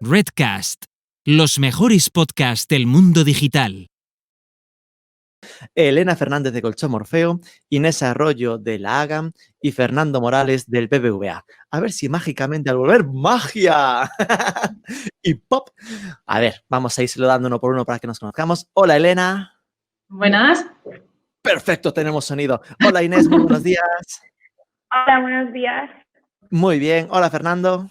Redcast, los mejores podcasts del mundo digital. Elena Fernández de Colchón Morfeo, Inés Arroyo de la AGAM y Fernando Morales del BBVA. A ver si mágicamente al volver ¡magia! Y ¡pop! A ver, vamos a irlo dando uno por uno para que nos conozcamos. Hola, Elena. Buenas. Perfecto, tenemos sonido. Hola, Inés, muy buenos días. Hola, buenos días. Muy bien. Hola, Fernando.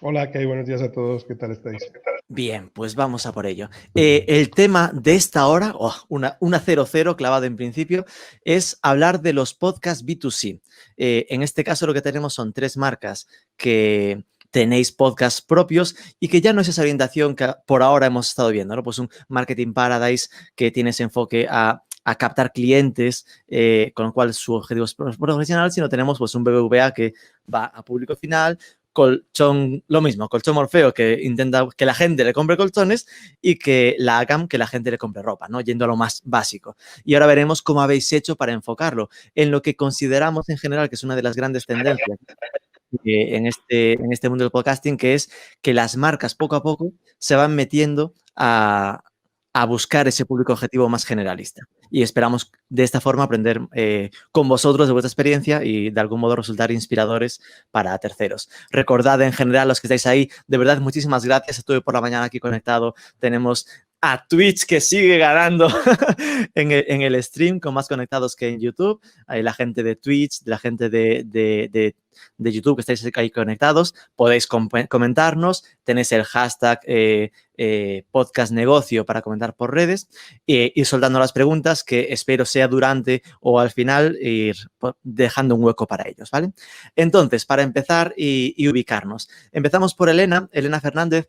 Hola, ¿qué hay? Buenos días a todos. ¿Qué tal estáis? Bien, pues vamos a por ello. El tema de esta hora, una 00 clavada en principio, es hablar de los podcasts B2C. En este caso lo que tenemos son 3 marcas que tenéis podcasts propios y que ya no es esa orientación que por ahora hemos estado viendo, ¿no? Pues un Marketing Paradise que tiene ese enfoque a captar clientes, con lo cual su objetivo es profesional, sino tenemos pues un BBVA que va a público final, Colchón, lo mismo, Colchón Morfeo, que intenta que la gente le compre colchones, y que la AGAM, que la gente le compre ropa, ¿no? Yendo a lo más básico. Y ahora veremos cómo habéis hecho para enfocarlo en lo que consideramos en general que es una de las grandes tendencias en este mundo del podcasting, que es que las marcas poco a poco se van metiendo a buscar ese público objetivo más generalista. Y esperamos de esta forma aprender con vosotros de vuestra experiencia y de algún modo resultar inspiradores para terceros. Recordad en general, los que estáis ahí, de verdad muchísimas gracias. Estuve por la mañana aquí conectado. Tenemos a Twitch, que sigue ganando en el stream, con más conectados que en YouTube. Hay la gente de Twitch, la gente de YouTube que estáis ahí conectados. Podéis comentarnos. Tenéis el hashtag podcast negocio para comentar por redes, ir soltando las preguntas, que espero sea durante o al final ir dejando un hueco para ellos, ¿vale? Entonces, para empezar y ubicarnos, empezamos por Elena Fernández.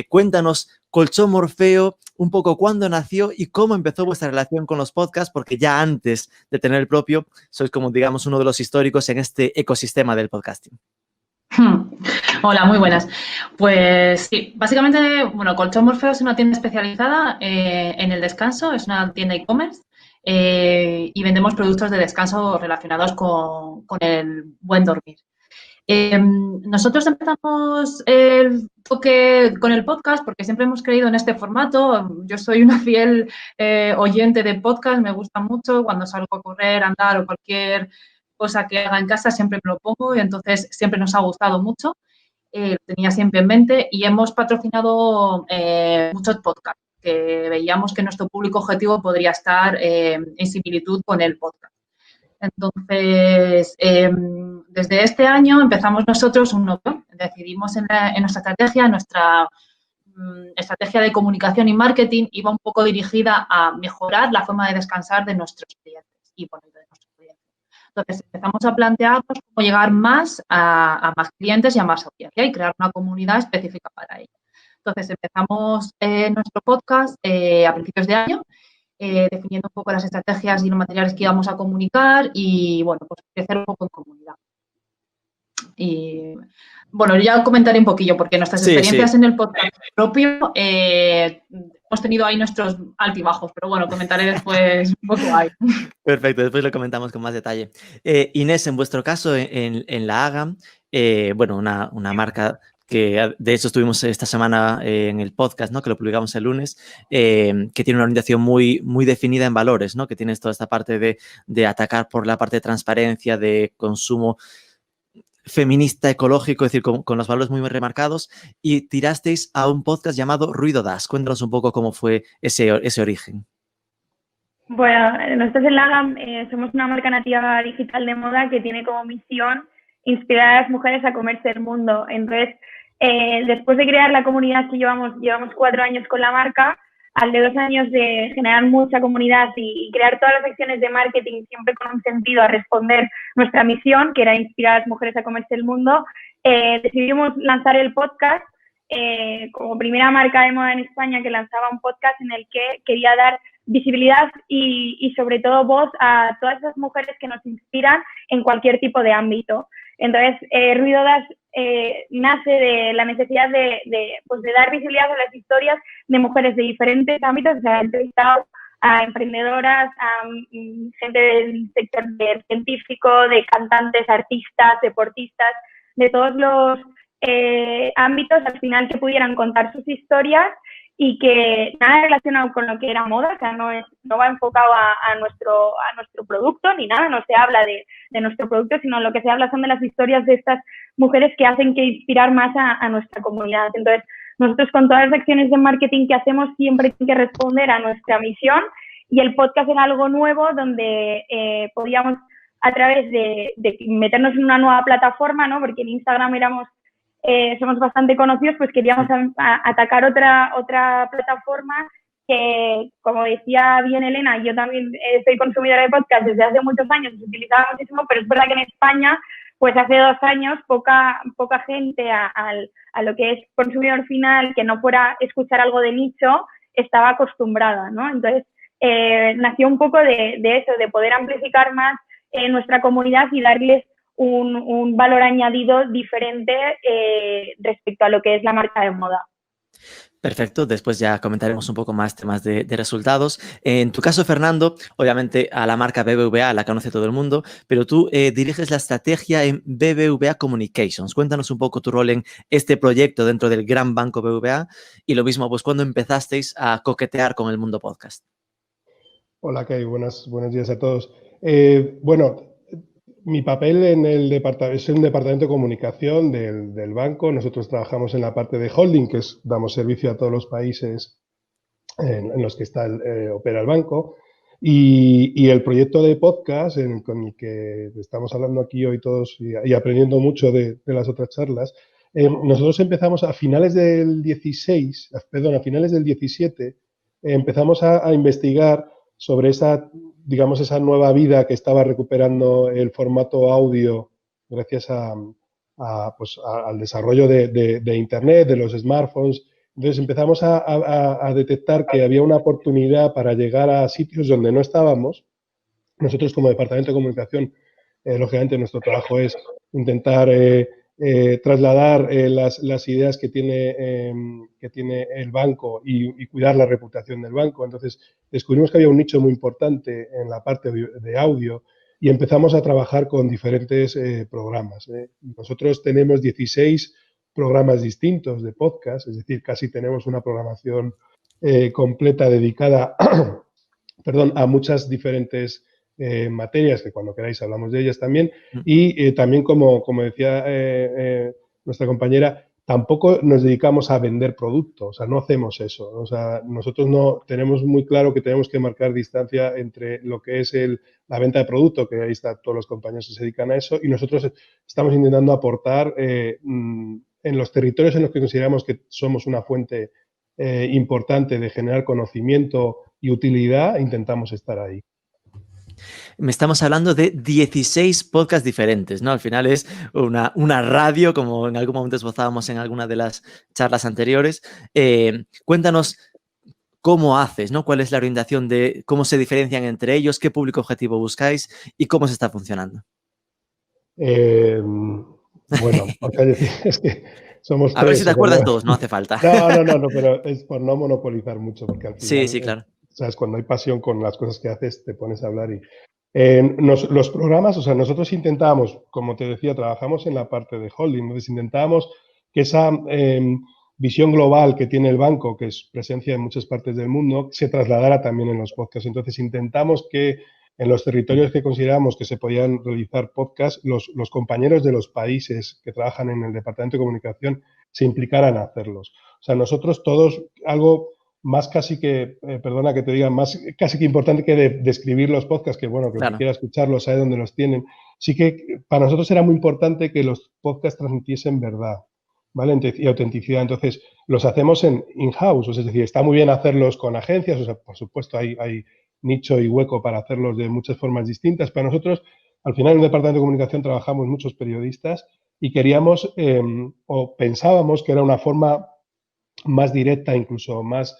Cuéntanos, Colchón Morfeo, un poco cuándo nació y cómo empezó vuestra relación con los podcasts, porque ya antes de tener el propio, sois como, digamos, uno de los históricos en este ecosistema del podcasting. Hola, muy buenas. Pues sí, básicamente, bueno, Colchón Morfeo es una tienda especializada en el descanso, es una tienda e-commerce y vendemos productos de descanso relacionados con el buen dormir. Nosotros empezamos el toque con el podcast porque siempre hemos creído en este formato. Yo soy una fiel oyente de podcast, me gusta mucho. Cuando salgo a correr, andar o cualquier cosa que haga en casa siempre me lo pongo y entonces siempre nos ha gustado mucho. Lo tenía siempre en mente y hemos patrocinado muchos podcasts que veíamos que nuestro público objetivo podría estar en similitud con el podcast. Entonces, desde este año empezamos nosotros un nuevo. Decidimos en nuestra estrategia de comunicación y marketing iba un poco dirigida a mejorar la forma de descansar de nuestros clientes y bueno, de nuestros clientes. Entonces, empezamos a plantearnos cómo llegar más a más clientes y a más audiencia y crear una comunidad específica para ello. Entonces, empezamos nuestro podcast a principios de año, definiendo un poco las estrategias y los materiales que íbamos a comunicar y, bueno, pues crecer un poco en comunidad. Y, bueno, ya comentaré un poquillo porque nuestras experiencias en el podcast propio hemos tenido ahí nuestros altibajos, pero bueno, comentaré después un poco ahí. Perfecto, después lo comentamos con más detalle. Inés, en vuestro caso, en la AGAM, bueno, una marca que de hecho estuvimos esta semana en el podcast, ¿no? Que lo publicamos el lunes, que tiene una orientación muy, muy definida en valores, ¿no? Que tienes toda esta parte de atacar por la parte de transparencia, de consumo feminista, ecológico, es decir, con los valores muy remarcados, y tirasteis a un podcast llamado Ruido Das. Cuéntanos un poco cómo fue ese origen. Bueno, nosotros en Lagam somos una marca nativa digital de moda que tiene como misión inspirar a las mujeres a comerse el mundo. Entonces, después de crear la comunidad que llevamos 4 años con la marca, al de 2 años de generar mucha comunidad y crear todas las acciones de marketing siempre con un sentido a responder nuestra misión, que era inspirar a las mujeres a comerse el mundo, decidimos lanzar el podcast como primera marca de moda en España que lanzaba un podcast en el que quería dar visibilidad y sobre todo voz a todas esas mujeres que nos inspiran en cualquier tipo de ámbito. Entonces, Ruido Das nace de la necesidad de dar visibilidad a las historias de mujeres de diferentes ámbitos. O sea, he entrevistado a emprendedoras, a gente del sector científico, de cantantes, artistas, deportistas, de todos los ámbitos al final que pudieran contar sus historias y que nada relacionado con lo que era moda, o sea, no va enfocado a nuestro producto ni nada, no se habla de nuestro producto, sino lo que se habla son de las historias de estas mujeres que hacen que inspirar más a nuestra comunidad. Entonces, nosotros con todas las acciones de marketing que hacemos siempre hay que responder a nuestra misión y el podcast era algo nuevo donde podíamos, a través de meternos en una nueva plataforma, ¿no? Porque en Instagram somos bastante conocidos, pues queríamos atacar otra plataforma que, como decía bien Elena, yo también soy consumidora de podcast desde hace muchos años, se utilizaba muchísimo, pero es verdad que en España, pues hace 2 años, poca gente a lo que es consumidor final, que no fuera escuchar algo de nicho, estaba acostumbrada, ¿no? Entonces, nació un poco de eso, de poder amplificar más nuestra comunidad y darles un valor añadido diferente respecto a lo que es la marca de moda. Perfecto, después ya comentaremos un poco más temas de resultados. En tu caso, Fernando, obviamente a la marca BBVA la conoce todo el mundo, pero tú diriges la estrategia en BBVA Communications. Cuéntanos un poco tu rol en este proyecto dentro del gran banco BBVA y lo mismo, pues cuando empezasteis a coquetear con el mundo podcast. Hola, Kay, buenos días a todos. Bueno, mi papel en el departamento es un departamento de comunicación del banco. Nosotros trabajamos en la parte de holding, que damos servicio a todos los países en los que opera el banco. Y el proyecto de podcast con el que estamos hablando aquí hoy todos y aprendiendo mucho de las otras charlas, nosotros empezamos a finales del 17, empezamos a investigar sobre esa nueva vida que estaba recuperando el formato audio gracias al desarrollo de Internet, de los smartphones. Entonces empezamos a detectar que había una oportunidad para llegar a sitios donde no estábamos. Nosotros como Departamento de Comunicación, lógicamente nuestro trabajo es intentar trasladar las ideas que tiene el banco y cuidar la reputación del banco. Entonces descubrimos que había un nicho muy importante en la parte de audio y empezamos a trabajar con diferentes programas. Nosotros tenemos 16 programas distintos de podcast, es decir, casi tenemos una programación completa dedicada a muchas diferentes materias, que cuando queráis hablamos de ellas también, y también, como decía nuestra compañera, tampoco nos dedicamos a vender productos, o sea, no hacemos eso. O sea, nosotros no tenemos muy claro que tenemos que marcar distancia entre lo que es la venta de producto, que ahí está todos los compañeros que se dedican a eso, y nosotros estamos intentando aportar en los territorios en los que consideramos que somos una fuente importante de generar conocimiento y utilidad, intentamos estar ahí. Estamos hablando de 16 podcasts diferentes, ¿no? Al final es una radio, como en algún momento esbozábamos en alguna de las charlas anteriores. Cuéntanos cómo haces, ¿no? ¿Cuál es la orientación de cómo se diferencian entre ellos? ¿Qué público objetivo buscáis? ¿Y cómo se está funcionando? Bueno, es que somos A ver si te acuerdas todos, no hace falta. No, pero es por no monopolizar mucho, porque al final, sí, claro. ¿sabes? Cuando hay pasión con las cosas que haces, te pones a hablar y... los programas, o sea, nosotros intentábamos, como te decía, trabajamos en la parte de holding, entonces intentábamos que esa visión global que tiene el banco, que es presencia en muchas partes del mundo, se trasladara también en los podcasts. Entonces intentamos que en los territorios que consideramos que se podían realizar podcasts, los compañeros de los países que trabajan en el Departamento de Comunicación se implicaran a hacerlos. O sea, nosotros todos, algo más casi que, perdona que te diga, más casi que importante que describir los podcasts, que bueno, que claro, el que quiera escucharlos sabe dónde los tienen. Sí que para nosotros era muy importante que los podcasts transmitiesen verdad, ¿vale? Y autenticidad. Entonces, los hacemos in-house, es decir, está muy bien hacerlos con agencias, o sea, por supuesto hay nicho y hueco para hacerlos de muchas formas distintas. Para nosotros, al final en el Departamento de Comunicación trabajamos muchos periodistas y queríamos o pensábamos que era una forma más directa, incluso más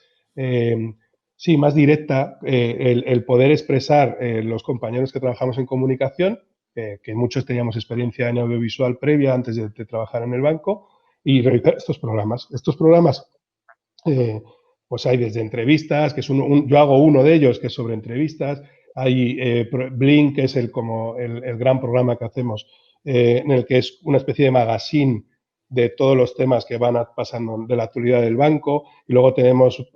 directa, el poder expresar los compañeros que trabajamos en comunicación, que muchos teníamos experiencia en audiovisual previa antes de trabajar en el banco, y realizar estos programas. Estos programas, pues hay desde entrevistas, que es yo hago uno de ellos, que es sobre entrevistas. Hay Blink, que es el gran programa que hacemos, en el que es una especie de magazine de todos los temas que van pasando de la actualidad del banco. Y luego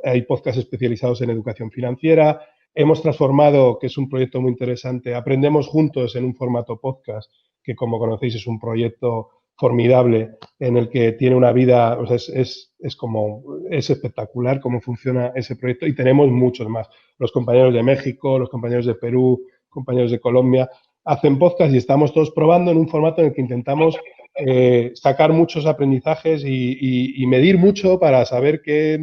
hay podcasts especializados en educación financiera. Hemos transformado, que es un proyecto muy interesante, Aprendemos Juntos en un formato podcast, que como conocéis es un proyecto formidable en el que tiene una vida, o sea, es espectacular cómo funciona ese proyecto, y tenemos muchos más. Los compañeros de México, los compañeros de Perú, compañeros de Colombia, hacen podcast y estamos todos probando en un formato en el que intentamos sacar muchos aprendizajes y medir mucho para saber qué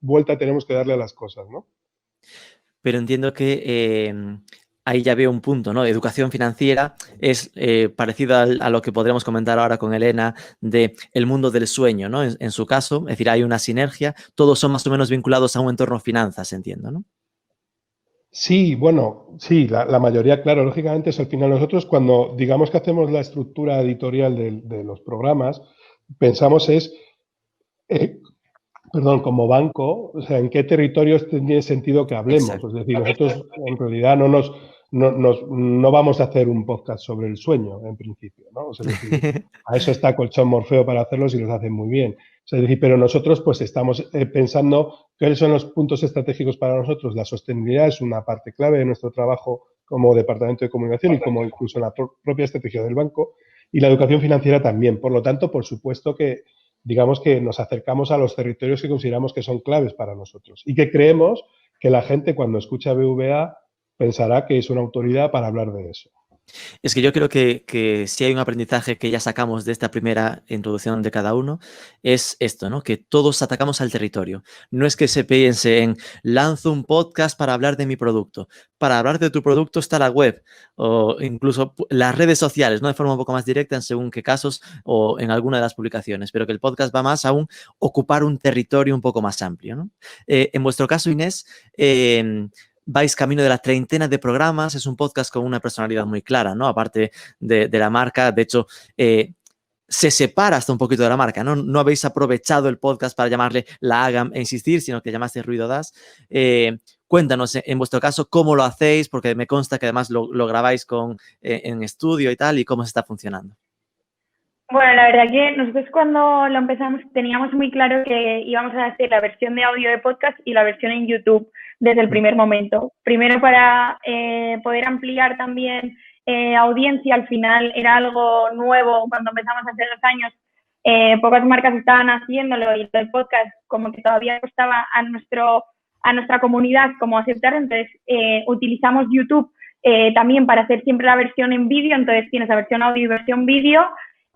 vuelta tenemos que darle a las cosas, ¿no? Pero entiendo que ahí ya veo un punto, ¿no? Educación financiera es parecido a lo que podremos comentar ahora con Elena de el mundo del sueño, ¿no? En su caso, es decir, hay una sinergia, todos son más o menos vinculados a un entorno finanzas, entiendo, ¿no? Sí, bueno, sí, la mayoría, claro, lógicamente es al final nosotros cuando digamos que hacemos la estructura editorial de los programas, pensamos como banco, o sea, en qué territorios tiene sentido que hablemos. Exacto. Es decir, nosotros en realidad no vamos a hacer un podcast sobre el sueño, en principio, ¿no? O sea, es decir, a eso está Colchón Morfeo para hacerlos y los hacen muy bien. O sea, es decir, pero nosotros pues estamos pensando cuáles son los puntos estratégicos para nosotros. La sostenibilidad es una parte clave de nuestro trabajo como departamento de comunicación y como incluso en la propia estrategia del banco, y la educación financiera también. Por lo tanto, por supuesto que digamos que nos acercamos a los territorios que consideramos que son claves para nosotros y que creemos que la gente cuando escucha BVA pensará que es una autoridad para hablar de eso. Es que yo creo que si hay un aprendizaje que ya sacamos de esta primera introducción de cada uno, es esto, ¿no? Que todos atacamos al territorio. No es que se piense en lanzo un podcast para hablar de mi producto. Para hablar de tu producto está la web o incluso las redes sociales, ¿no? De forma un poco más directa en según qué casos o en alguna de las publicaciones, pero que el podcast va más a ocupar un territorio un poco más amplio, ¿no? En vuestro caso, Inés, vais camino de la treintena de programas, es un podcast con una personalidad muy clara, ¿no? Aparte de la marca, de hecho, se separa hasta un poquito de la marca, ¿no? No habéis aprovechado el podcast para llamarle La Hagan e Insistir, sino que llamaste Ruido Das. Cuéntanos, en vuestro caso, cómo lo hacéis, porque me consta que además lo grabáis en estudio y tal, y cómo se está funcionando. Bueno, la verdad que nosotros cuando lo empezamos teníamos muy claro que íbamos a hacer la versión de audio de podcast y la versión en YouTube desde el primer momento. Primero para poder ampliar también audiencia, al final era algo nuevo cuando empezamos hace 2 años. Pocas marcas estaban haciéndolo y el podcast como que todavía costaba a nuestra comunidad como aceptar, entonces utilizamos YouTube también para hacer siempre la versión en vídeo, entonces tienes la versión audio y versión vídeo,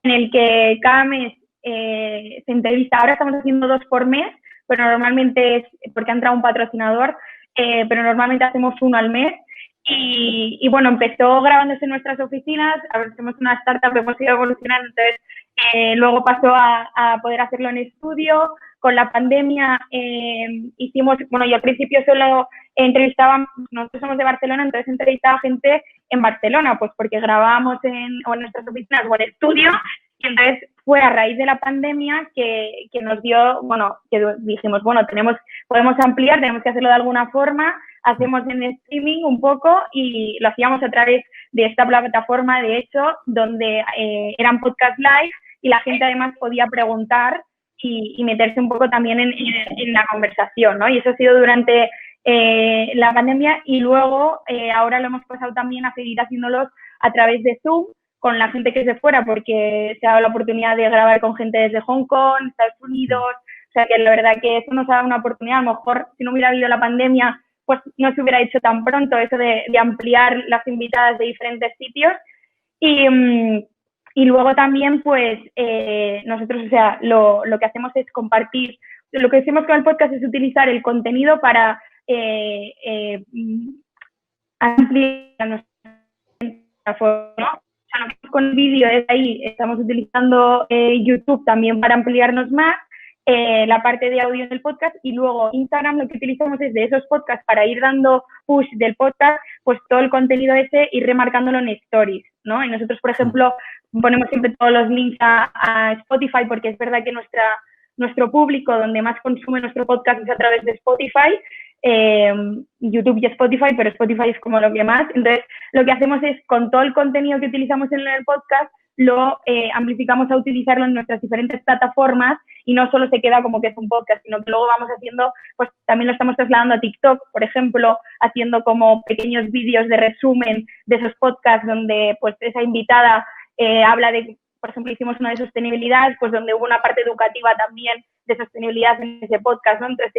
en el que cada mes se entrevista. Ahora estamos haciendo 2 por mes, pero normalmente es porque ha entrado un patrocinador, pero normalmente hacemos 1 al mes. Y bueno, empezó grabándose en nuestras oficinas, a ver, somos una startup, hemos ido evolucionando, entonces luego pasó a poder hacerlo en estudio. Con la pandemia hicimos, bueno, yo al principio solo entrevistaba, nosotros somos de Barcelona, entonces entrevistaba gente en Barcelona, pues porque grabábamos en nuestras oficinas o en estudio, y entonces fue a raíz de la pandemia que nos dio, bueno, que dijimos, bueno, podemos ampliar, tenemos que hacerlo de alguna forma, hacemos en streaming un poco y lo hacíamos a través de esta plataforma, de hecho, donde eran podcast live y la gente además podía preguntar y meterse un poco también en la conversación, ¿no? Y eso ha sido durante la pandemia y luego ahora lo hemos pasado también a seguir haciéndolos a través de Zoom con la gente que se fuera, porque se ha dado la oportunidad de grabar con gente desde Hong Kong, Estados Unidos, o sea que la verdad que eso nos ha dado una oportunidad. A lo mejor si no hubiera habido la pandemia, pues no se hubiera hecho tan pronto eso de ampliar las invitadas de diferentes sitios. Y luego también, pues, nosotros, o sea, lo que hacemos es compartir. Lo que hacemos con el podcast es utilizar el contenido para ampliar nuestra forma, ¿no? O sea, lo que con el vídeo es ahí, estamos utilizando YouTube también para ampliarnos más, la parte de audio en el podcast, y luego Instagram lo que utilizamos es de esos podcasts para ir dando push del podcast, pues todo el contenido ese, ir remarcándolo en stories, ¿no? Y nosotros, por ejemplo, ponemos siempre todos los links a Spotify, porque es verdad que nuestro público donde más consume nuestro podcast es a través de Spotify, YouTube y Spotify, pero Spotify es como lo que más. Entonces, lo que hacemos es, con todo el contenido que utilizamos en el podcast, lo amplificamos a utilizarlo en nuestras diferentes plataformas y no solo se queda como que es un podcast, sino que luego vamos haciendo, pues también lo estamos trasladando a TikTok, por ejemplo, haciendo como pequeños vídeos de resumen de esos podcasts donde pues esa invitada habla de, por ejemplo, hicimos una de sostenibilidad, pues donde hubo una parte educativa también de sostenibilidad en ese podcast, ¿no? Entonces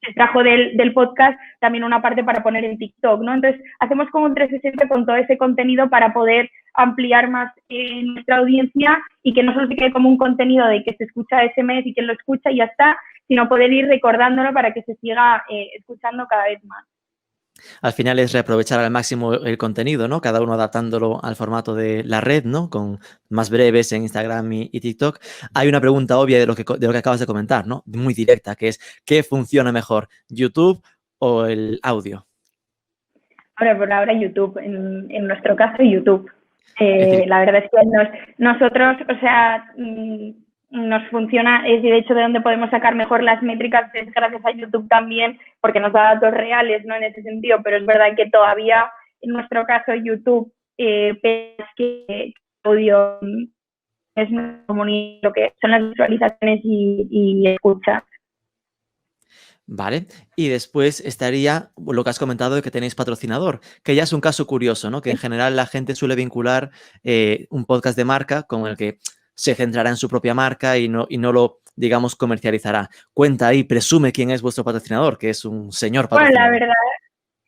se trajo del podcast también una parte para poner en TikTok, ¿no? Entonces, hacemos como un 360 con todo ese contenido para poder ampliar más nuestra audiencia y que no solo se quede como un contenido de que se escucha ese mes y que lo escucha y ya está, sino poder ir recordándolo para que se siga escuchando cada vez más. Al final es reaprovechar al máximo el contenido, ¿no? Cada uno adaptándolo al formato de la red, ¿no? Con más breves en Instagram y TikTok. Hay una pregunta obvia de lo que acabas de comentar, ¿no? Muy directa, que es ¿qué funciona mejor, YouTube o el audio? Por ahora YouTube, en nuestro caso YouTube. La verdad es que nosotros, o sea, nos funciona, es de hecho de donde podemos sacar mejor las métricas, es gracias a YouTube también, porque nos da datos reales, ¿no? En ese sentido, pero es verdad que todavía, en nuestro caso, YouTube, que audio es como lo que son las visualizaciones y escuchas. Vale, y después estaría lo que has comentado de que tenéis patrocinador, que ya es un caso curioso, ¿no? Que en general la gente suele vincular un podcast de marca con el que se centrará en su propia marca y no lo, digamos, comercializará. Cuenta ahí, presume quién es vuestro patrocinador, que es un señor patrocinador. Bueno, la verdad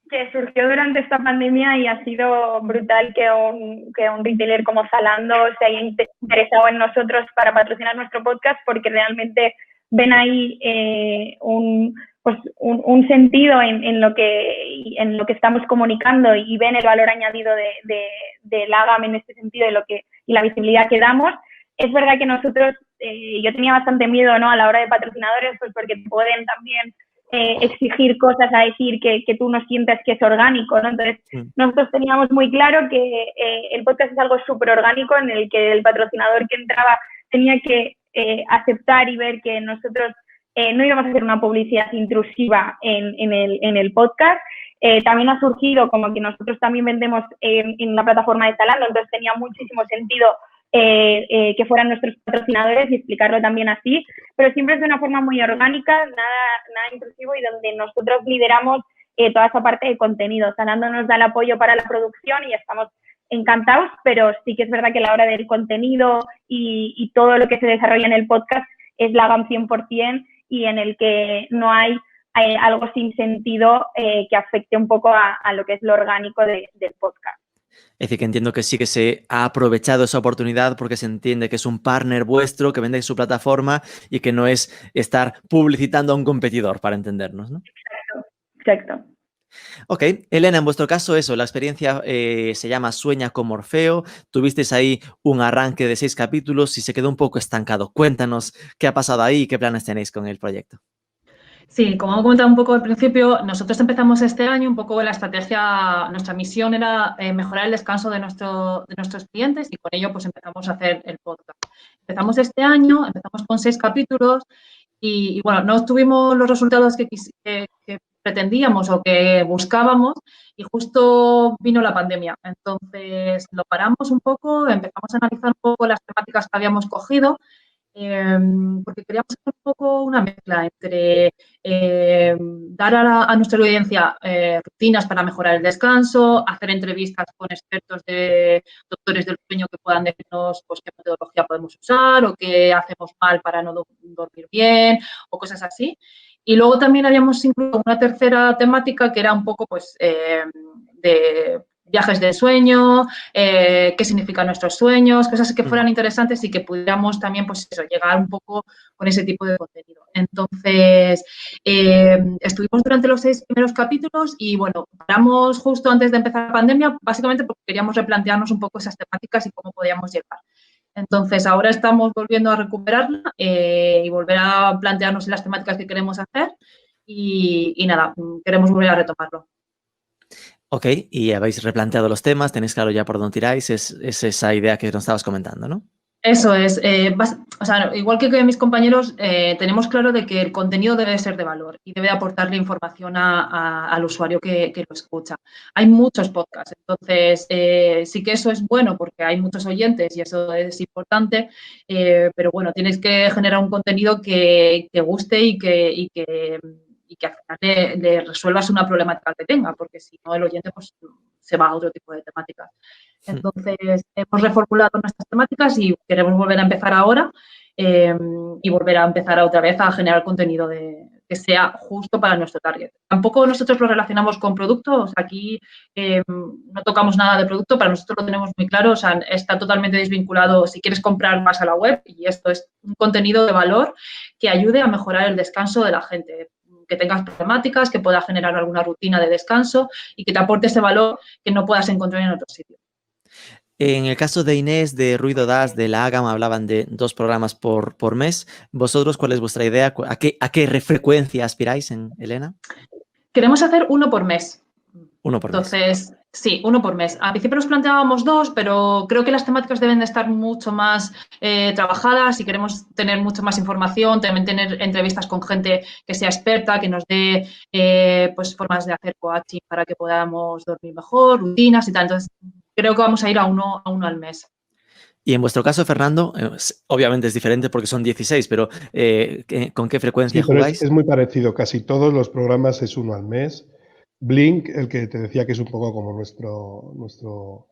que surgió durante esta pandemia y ha sido brutal que un retailer como Zalando se haya interesado en nosotros para patrocinar nuestro podcast, porque realmente ven ahí un sentido en lo que estamos comunicando y ven el valor añadido de Lagam en este sentido y la visibilidad que damos. Es verdad que nosotros, yo tenía bastante miedo, ¿no? A la hora de patrocinadores, pues porque te pueden también exigir cosas, a decir que tú no sientes que es orgánico, ¿no? Entonces, nosotros teníamos muy claro que el podcast es algo súper orgánico en el que el patrocinador que entraba tenía que aceptar y ver que nosotros no íbamos a hacer una publicidad intrusiva en el podcast. También ha surgido como que nosotros también vendemos en la plataforma de Zalando, entonces tenía muchísimo sentido que fueran nuestros patrocinadores y explicarlo también así, pero siempre es de una forma muy orgánica, nada intrusivo y donde nosotros lideramos toda esa parte de contenido. Zalando nos da el apoyo para la producción y estamos encantados, pero sí que es verdad que a la hora del contenido y todo lo que se desarrolla en el podcast es Lagam 100% y en el que no hay algo sin sentido que afecte un poco a lo que es lo orgánico del podcast. Es decir, que entiendo que sí que se ha aprovechado esa oportunidad porque se entiende que es un partner vuestro que vende su plataforma y que no es estar publicitando a un competidor, para entendernos, ¿no? Exacto. Ok, Elena, en vuestro caso eso, la experiencia se llama Sueña con Morfeo, tuvisteis ahí un arranque de 6 capítulos y se quedó un poco estancado. Cuéntanos qué ha pasado ahí y qué planes tenéis con el proyecto. Sí, como he comentado un poco al principio, nosotros empezamos este año un poco la estrategia, nuestra misión era mejorar el descanso de nuestros clientes y con ello pues empezamos a hacer el podcast. Empezamos este año, empezamos con 6 capítulos y bueno, no tuvimos los resultados que pretendíamos o que buscábamos y justo vino la pandemia. Entonces lo paramos un poco, empezamos a analizar un poco las temáticas que habíamos cogido porque queríamos hacer un poco una mezcla entre dar a nuestra audiencia rutinas para mejorar el descanso, hacer entrevistas con expertos de doctores del sueño que puedan decirnos pues, qué metodología podemos usar o qué hacemos mal para no dormir bien o cosas así. Y luego también habíamos incluido una tercera temática que era un poco pues de viajes de sueño, qué significan nuestros sueños, cosas que fueran interesantes y que pudiéramos también, pues eso, llegar un poco con ese tipo de contenido. Entonces, estuvimos durante los 6 primeros capítulos y, bueno, paramos justo antes de empezar la pandemia, básicamente porque queríamos replantearnos un poco esas temáticas y cómo podíamos llegar. Entonces, ahora estamos volviendo a recuperarla y volver a plantearnos las temáticas que queremos hacer y nada, queremos volver a retomarlo. Ok, y habéis replanteado los temas, tenéis claro ya por dónde tiráis, es esa idea que nos estabas comentando, ¿no? Eso es. O sea, igual que mis compañeros, tenemos claro de que el contenido debe ser de valor y debe aportarle información al usuario que lo escucha. Hay muchos podcasts, entonces sí que eso es bueno porque hay muchos oyentes y eso es importante, pero bueno, tienes que generar un contenido que guste y que al final le resuelvas una problemática que tenga, porque si no el oyente pues se va a otro tipo de temáticas. Entonces, hemos reformulado nuestras temáticas y queremos volver a empezar ahora y volver a empezar otra vez a generar contenido que sea justo para nuestro target. Tampoco nosotros lo relacionamos con productos. Aquí no tocamos nada de producto, para nosotros lo tenemos muy claro. O sea, está totalmente desvinculado. Si quieres comprar, vas a la web y esto es un contenido de valor que ayude a mejorar el descanso de la gente, que tengas problemáticas, que pueda generar alguna rutina de descanso y que te aporte ese valor que no puedas encontrar en otro sitio. En el caso de Inés, de Ruido Das, de la Ágama, hablaban de 2 programas por mes. ¿Vosotros cuál es vuestra idea? ¿A qué frecuencia aspiráis, Elena? Queremos hacer 1 por mes. 1 por mes. Entonces, sí, 1 por mes. Al principio nos planteábamos 2, pero creo que las temáticas deben de estar mucho más trabajadas y queremos tener mucha más información, también tener entrevistas con gente que sea experta, que nos dé pues formas de hacer coaching para que podamos dormir mejor, rutinas y tal. Entonces, creo que vamos a ir a uno al mes. Y en vuestro caso, Fernando, obviamente es diferente porque son 16, pero ¿con qué frecuencia jugáis? Es muy parecido. Casi todos los programas es 1 al mes. Blink, el que te decía que es un poco como nuestro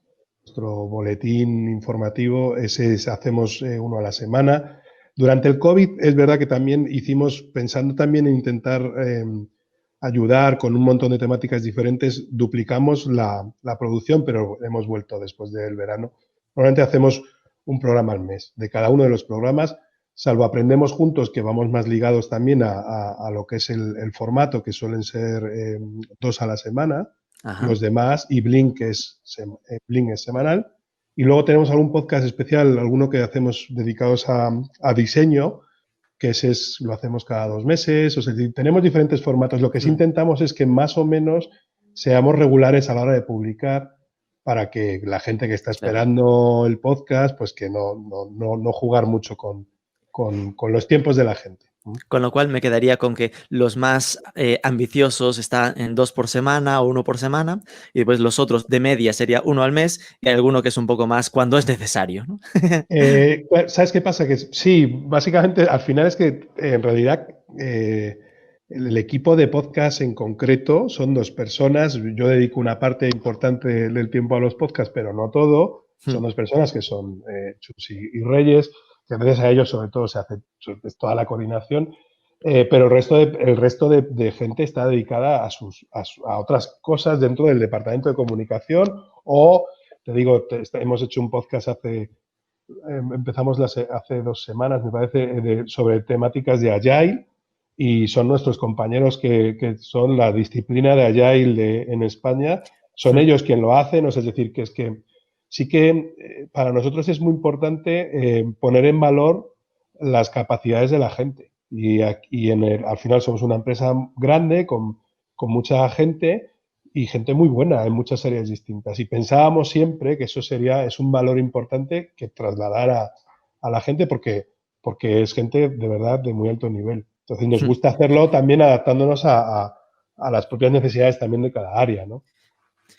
boletín informativo, hacemos 1 a la semana. Durante el COVID es verdad que también hicimos, pensando también en intentar ayudar con un montón de temáticas diferentes, duplicamos la producción, pero hemos vuelto después del verano. Normalmente hacemos un programa al mes. De cada uno de los programas, salvo Aprendemos Juntos, que vamos más ligados también a lo que es el formato, que suelen ser 2 a la semana, Ajá. Los demás, y Blink es semanal. Y luego tenemos algún podcast especial, alguno que hacemos dedicados a diseño, que lo hacemos cada 2 meses. O sea, tenemos diferentes formatos. Lo que sí intentamos es que más o menos seamos regulares a la hora de publicar, para que la gente que está esperando el podcast, pues que no jugar mucho con los tiempos de la gente. Con lo cual me quedaría con que los más ambiciosos están en 2 por semana o 1 por semana, y después los otros de media sería 1 al mes, y hay alguno que es un poco más cuando es necesario, ¿no? ¿Sabes qué pasa? Que sí, básicamente al final es que en realidad el equipo de podcast en concreto son 2 personas. Yo dedico una parte importante del tiempo a los podcasts, pero no todo. Son 2 personas que son Chus y Reyes, que gracias a ellos sobre todo se hace toda la coordinación, pero el resto de gente está dedicada a otras cosas dentro del departamento de comunicación. O, te digo, hemos hecho un podcast empezamos hace 2 semanas, me parece, sobre temáticas de Agile, y son nuestros compañeros que son la disciplina de Agile en España, son ellos quien lo hacen. O sea, es decir, que sí que para nosotros es muy importante poner en valor las capacidades de la gente. Y al final somos una empresa grande con mucha gente y gente muy buena en muchas áreas distintas. Y pensábamos siempre que eso es un valor importante que trasladar a la gente, porque es gente de verdad de muy alto nivel. Entonces nos gusta hacerlo también adaptándonos a las propias necesidades también de cada área, ¿no?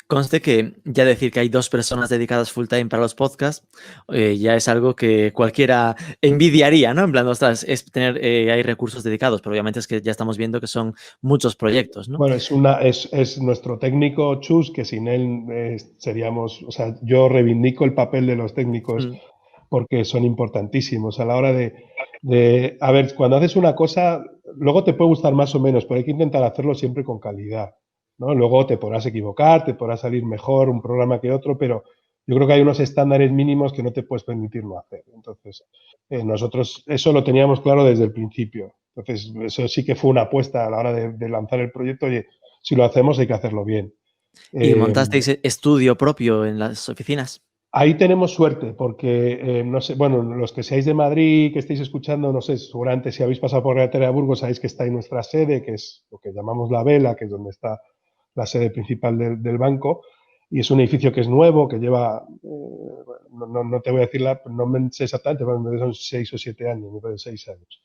Conste que ya decir que hay 2 personas dedicadas full time para los podcasts ya es algo que cualquiera envidiaría, ¿no? En plan, ostras, es tener, hay recursos dedicados, pero obviamente es que ya estamos viendo que son muchos proyectos, ¿no? Bueno, es nuestro técnico Chus, que sin él seríamos, o sea, yo reivindico el papel de los técnicos porque son importantísimos a la hora a ver, cuando haces una cosa, luego te puede gustar más o menos, pero hay que intentar hacerlo siempre con calidad, ¿no? Luego te podrás equivocar, te podrá salir mejor un programa que otro, pero yo creo que hay unos estándares mínimos que no te puedes permitir no hacer. Entonces, nosotros eso lo teníamos claro desde el principio. Entonces, eso sí que fue una apuesta a la hora de lanzar el proyecto. Oye, si lo hacemos hay que hacerlo bien. ¿Y montasteis estudio propio en las oficinas? Ahí tenemos suerte porque, no sé, bueno, los que seáis de Madrid, que estéis escuchando, no sé, seguramente si habéis pasado por Carretera de Burgos sabéis que está ahí nuestra sede, que es lo que llamamos La Vela, que es donde está la sede principal del banco. y es un edificio que es nuevo, que lleva, no te voy a decir, no me sé exactamente, pero son 6 o 7 años, me parece 6 años.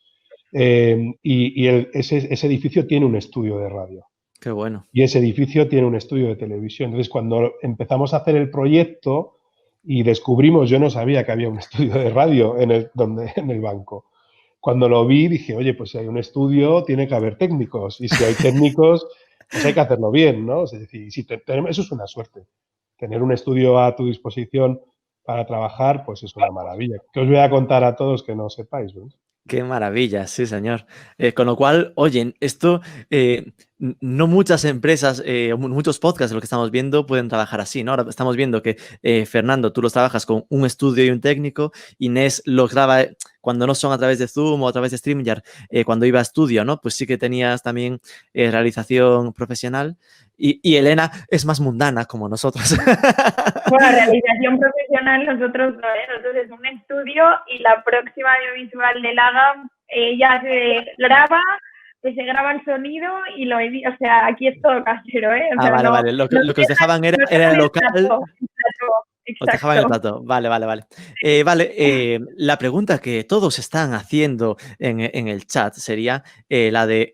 Ese edificio tiene un estudio de radio. Qué bueno. Y ese edificio tiene un estudio de televisión. Entonces, cuando empezamos a hacer el proyecto y descubrimos, yo no sabía que había un estudio de radio en el banco. Cuando lo vi, dije, oye, pues si hay un estudio, tiene que haber técnicos. Y si hay técnicos, pues hay que hacerlo bien, ¿no? Es decir, eso es una suerte. Tener un estudio a tu disposición para trabajar, pues es una maravilla. ¿Qué os voy a contar a todos que no sepáis, ¿no? Qué maravilla, sí, señor. Con lo cual, oye, esto, no muchas empresas, muchos podcasts de lo que estamos viendo pueden trabajar así, ¿no? Ahora estamos viendo que, Fernando, tú los trabajas con un estudio y un técnico, Inés los graba cuando no son a través de Zoom o a través de StreamYard, cuando iba a estudio, ¿no? Pues sí que tenías también realización profesional. Y Elena es más mundana como nosotros. Bueno, realización profesional nosotros no, ¿eh? Nosotros es un estudio y la próxima audiovisual de LAGAM ya se graba, pues se graba el sonido y lo edita. O sea, aquí es todo casero, ¿eh? O sea, vale, vale. Lo que os dejaban era el local. Os dejaban el plato. Vale. La pregunta que todos están haciendo en el chat sería la de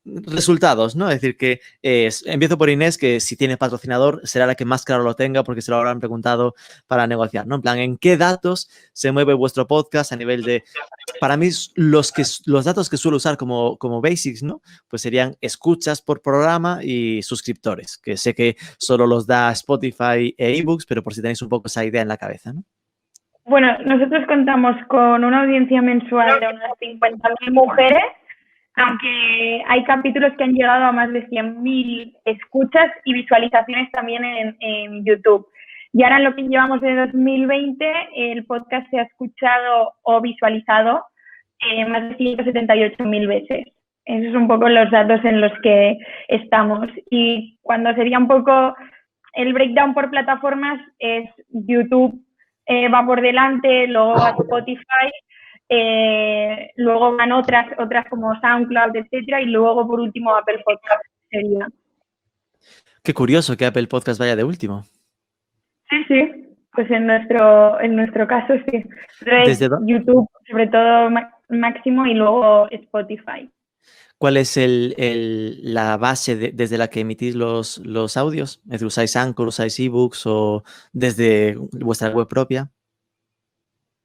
resultados, ¿no? Es decir, que empiezo por Inés, que si tiene patrocinador será la que más claro lo tenga porque se lo habrán preguntado para negociar, ¿no? En plan, ¿en qué datos se mueve vuestro podcast a nivel de... Para mí, los datos que suelo usar como basics, ¿no? Pues serían escuchas por programa y suscriptores, que sé que solo los da Spotify e ebooks, pero por si tenéis un poco esa idea en la cabeza, ¿no? Bueno, nosotros contamos con una audiencia mensual de unas 50.000 mujeres, aunque hay capítulos que han llegado a más de 100.000 escuchas y visualizaciones también en YouTube. Y ahora en lo que llevamos de 2020, el podcast se ha escuchado o visualizado más de 178.000 veces. Esos son un poco los datos en los que estamos. Y cuando sería un poco el breakdown por plataformas, es YouTube va por delante, luego Spotify, luego van otras como SoundCloud, etcétera, y luego por último Apple Podcast sería. Qué curioso que Apple Podcast vaya de último. Sí, pues en nuestro caso sí. Entonces, YouTube sobre todo máximo y luego Spotify. ¿Cuál es la base desde la que emitís los audios? ¿Es decir, usáis Anchor, usáis ebooks o desde vuestra web propia?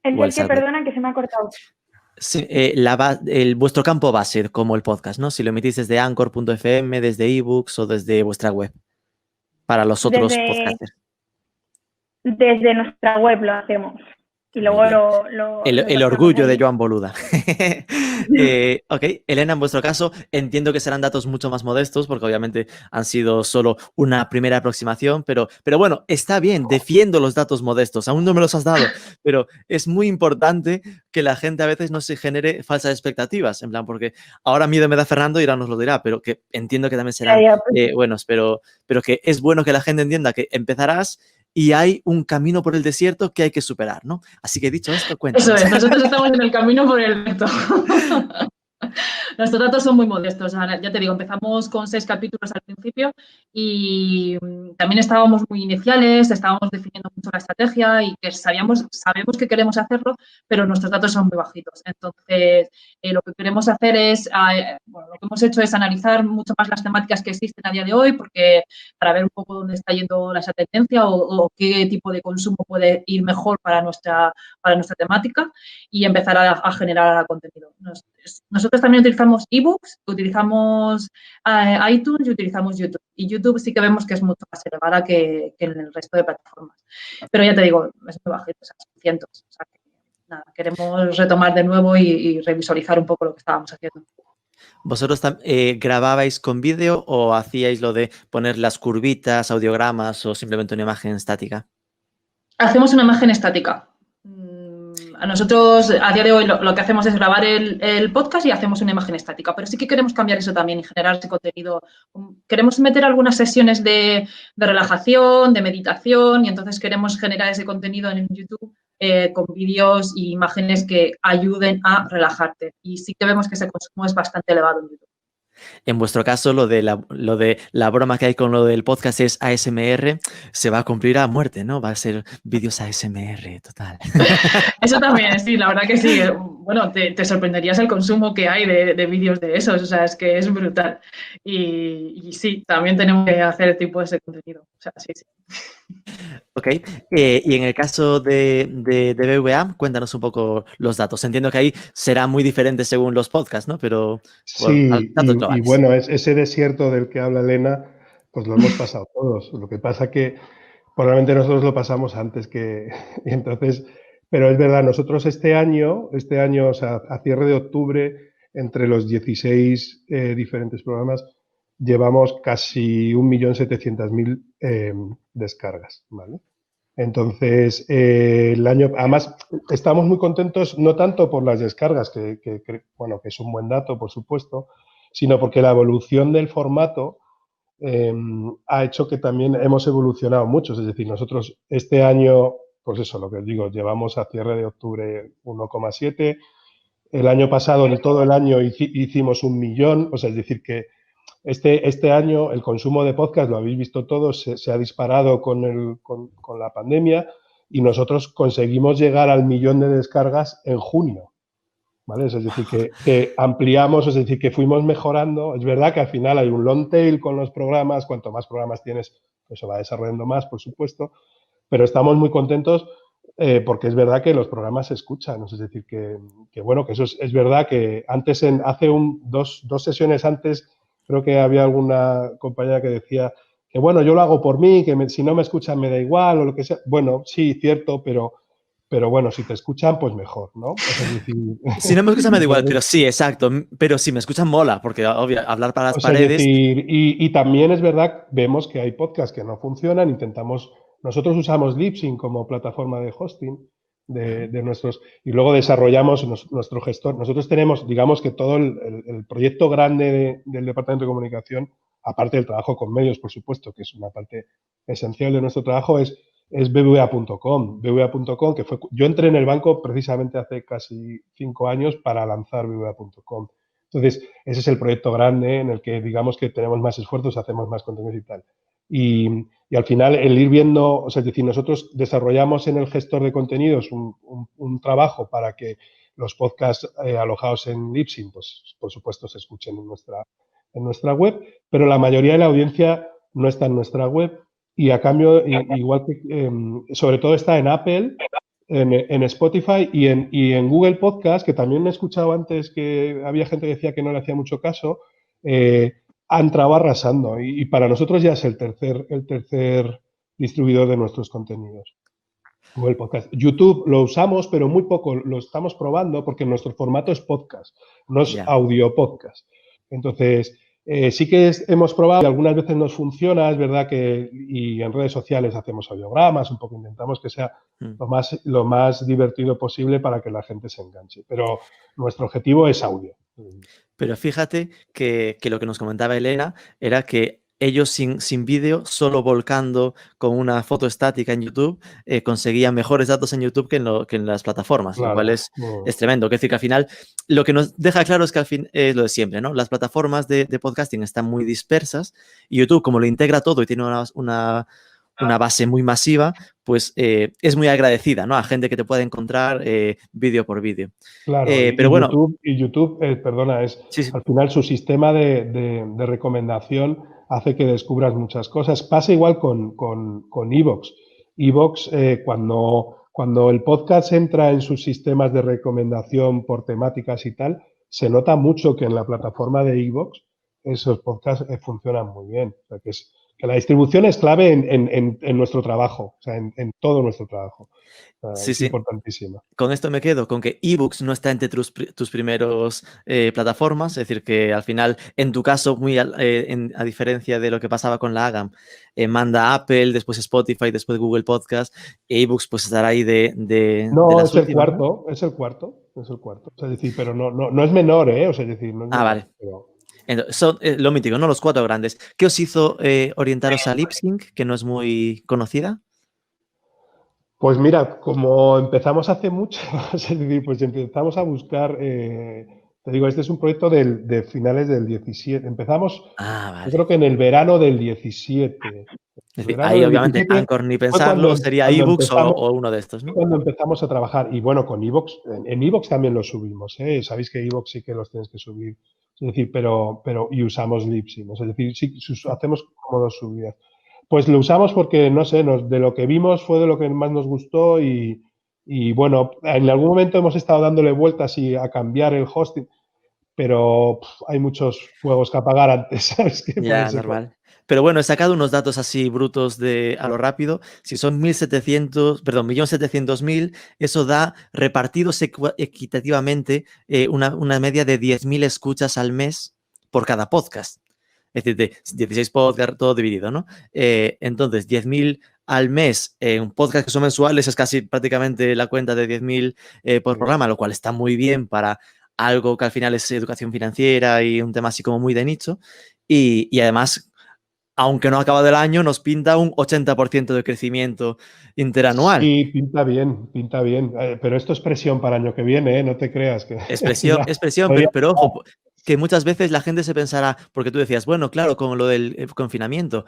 ¿El que perdona que se me ha cortado? Sí, vuestro campo base como el podcast, ¿no? Si lo emitís desde Anchor.fm, desde ebooks o desde vuestra web para los otros podcasters. Desde nuestra web lo hacemos. Y luego el orgullo de Joan Boluda. Ok, Elena, en vuestro caso, entiendo que serán datos mucho más modestos porque obviamente han sido solo una primera aproximación, pero bueno, está bien, defiendo los datos modestos, aún no me los has dado, pero es muy importante que la gente a veces no se genere falsas expectativas, en plan, porque ahora miedo me da Fernando y ahora nos lo dirá, pero que entiendo que también serán buenos, pero que es bueno que la gente entienda que empezarás y hay un camino por el desierto que hay que superar, ¿no? Así que dicho esto, cuéntanos. Eso es, nosotros estamos en el camino por el reto. Nuestros datos son muy modestos. Ya te digo, empezamos con 6 capítulos al principio y también estábamos muy iniciales, estábamos definiendo mucho la estrategia y que sabemos que queremos hacerlo, pero nuestros datos son muy bajitos. Entonces, lo que queremos hacer es, lo que hemos hecho es analizar mucho más las temáticas que existen a día de hoy, porque para ver un poco dónde está yendo esa tendencia o qué tipo de consumo puede ir mejor para nuestra temática y empezar a generar contenido. Nosotros también utilizamos ebooks, utilizamos iTunes y utilizamos YouTube. Y YouTube sí que vemos que es mucho más elevada que en el resto de plataformas. Pero ya te digo, es muy bajito, o sea, son cientos. O sea, que, nada, queremos retomar de nuevo y revisualizar un poco lo que estábamos haciendo. ¿Vosotros grababais con vídeo o hacíais lo de poner las curvitas, audiogramas o simplemente una imagen estática? Hacemos una imagen estática. A nosotros, a día de hoy, lo que hacemos es grabar el podcast y hacemos una imagen estática, pero sí que queremos cambiar eso también y generar ese contenido. Queremos meter algunas sesiones de relajación, de meditación y entonces queremos generar ese contenido en YouTube con vídeos e imágenes que ayuden a relajarte. Y sí que vemos que ese consumo es bastante elevado en YouTube. En vuestro caso, lo de la broma que hay con lo del podcast es ASMR, se va a cumplir a muerte, ¿no? Va a ser vídeos ASMR, total. Eso también, sí, la verdad que sí. Bueno, te sorprenderías el consumo que hay de vídeos de esos, o sea, es que es brutal. Y sí, también tenemos que hacer tipo de ese contenido. O sea, sí, sí. Ok, y en el caso de BVA, cuéntanos un poco los datos. Entiendo que ahí será muy diferente según los podcasts, ¿no? Pero bueno, Sí, datos y globales. bueno, ese desierto del que habla Elena, pues lo hemos pasado todos. Lo que pasa que probablemente nosotros lo pasamos antes que... Y entonces, pero es verdad, nosotros este año, o sea, a cierre de octubre, entre los 16 diferentes programas, llevamos casi 1.700.000 descargas, ¿vale? Entonces, el año, además, estamos muy contentos, no tanto por las descargas, bueno, que es un buen dato, por supuesto, sino porque la evolución del formato ha hecho que también hemos evolucionado mucho. Es decir, nosotros este año, pues eso, lo que os digo, llevamos a cierre de octubre 1,7. El año pasado, en todo el año, hicimos 1.000.000, o sea, es decir, que este año el consumo de podcast, lo habéis visto todos, se ha disparado con la pandemia y nosotros conseguimos llegar al 1.000.000 de descargas en junio. ¿Vale? Es decir, que ampliamos, es decir, que fuimos mejorando. Es verdad que al final hay un long tail con los programas, cuanto más programas tienes, pues se va desarrollando más, por supuesto, pero estamos muy contentos porque es verdad que los programas se escuchan. Es decir, que bueno, que eso es verdad que antes, hace dos sesiones antes, creo que había alguna compañera que decía que bueno, yo lo hago por mí, que si no me escuchan me da igual o lo que sea. Bueno, sí, cierto, pero bueno, si te escuchan, pues mejor, ¿no? O sea, es decir, Si no me escuchan me da igual, pero sí, exacto. Pero si me escuchan mola, porque obvio, hablar para las o sea, es paredes. decir, y también es verdad, vemos que hay podcasts que no funcionan, nosotros usamos Libsyn como plataforma de hosting de nuestros, y luego desarrollamos nuestro gestor. Nosotros tenemos, digamos que todo el proyecto grande del Departamento de Comunicación, aparte del trabajo con medios, por supuesto, que es una parte esencial de nuestro trabajo, es BVA.com. BVA.com, que yo entré en el banco precisamente hace casi 5 años para lanzar BVA.com. Entonces, ese es el proyecto grande en el que digamos que tenemos más esfuerzos, hacemos más contenidos y tal. Y al final el ir viendo, o sea, es decir, nosotros desarrollamos en el gestor de contenidos un trabajo para que los podcasts alojados en Libsyn, pues por supuesto se escuchen en nuestra web, pero la mayoría de la audiencia no está en nuestra web y a cambio, igual que sobre todo está en Apple, en Spotify y en Google Podcast, que también he escuchado antes que había gente que decía que no le hacía mucho caso, ha entrado arrasando y para nosotros ya es el tercer distribuidor de nuestros contenidos. Google Podcast. YouTube lo usamos, pero muy poco, lo estamos probando porque nuestro formato es podcast, no es audio podcast. Entonces, sí que hemos probado y algunas veces nos funciona, es verdad que y en redes sociales hacemos audiogramas, un poco intentamos que sea lo más divertido posible para que la gente se enganche, pero nuestro objetivo es audio. Pero fíjate que lo que nos comentaba Elena era que ellos sin vídeo, solo volcando con una foto estática en YouTube, conseguían mejores datos en YouTube que en las plataformas, Claro. lo cual es tremendo. Es decir, que al final, lo que nos deja claro es que al fin es lo de siempre, ¿no? Las plataformas de podcasting están muy dispersas y YouTube, como lo integra todo y tiene una base muy masiva, pues es muy agradecida, ¿no? A gente que te puede encontrar vídeo por vídeo. Claro, pero bueno, YouTube, perdona, sí. Al final su sistema de recomendación hace que descubras muchas cosas. Pasa igual con iVoox. iVoox, cuando el podcast entra en sus sistemas de recomendación por temáticas y tal, se nota mucho que en la plataforma de iVoox esos podcasts funcionan muy bien. O sea, que la distribución es clave en nuestro trabajo, o sea, en todo nuestro trabajo. Es importantísima. Con esto me quedo, con que eBooks no está entre tus primeros plataformas, es decir, que al final, en tu caso, a diferencia de lo que pasaba con la AGAM, manda Apple, después Spotify, después Google Podcast, eBooks pues estará ahí No, las es el últimas, cuarto, ¿no? es el cuarto. O sea, es decir, pero no es menor, ¿eh? O sea, es decir, no es menor, vale. pero... Entonces, son lo mítico, ¿no? Los 4 grandes. ¿Qué os hizo orientaros a Libsync, que no es muy conocida? Pues mira, como empezamos hace mucho, es decir, pues empezamos a buscar Te digo, este es un proyecto de finales del 17. Empezamos, Vale. yo creo que en el verano del 17. Es decir, ahí obviamente Anchor ni pensarlo, sería ebooks o uno de estos, ¿no? Cuando empezamos a trabajar, y bueno, con iVoox, en iVoox también lo subimos, ¿eh? Sabéis que iVoox sí que los tienes que subir, es decir, y usamos Libsyn, es decir, sí, hacemos como dos subidas. Pues lo usamos porque, no sé, de lo que vimos fue de lo que más nos gustó y bueno, en algún momento hemos estado dándole vueltas a cambiar el hosting, pero hay muchos fuegos que apagar antes, ¿sabes? Ya, normal. Pero bueno, he sacado unos datos así brutos a lo rápido. Si son 1.700.000, eso da repartidos equitativamente una media de 10.000 escuchas al mes por cada podcast. Es decir, de 16 podcasts, todo dividido, ¿no? Entonces, 10.000 al mes en podcast que son mensuales es casi prácticamente la cuenta de 10.000 por programa, lo cual está muy bien para algo que al final es educación financiera y un tema así como muy de nicho. Y además, aunque no ha acabado el año, nos pinta un 80% de crecimiento interanual. Sí, pinta bien. Pero esto es presión para el año que viene, ¿eh? No te creas que... Expresión, pero ojo, que muchas veces la gente se pensará, porque tú decías, bueno, claro, con lo del confinamiento.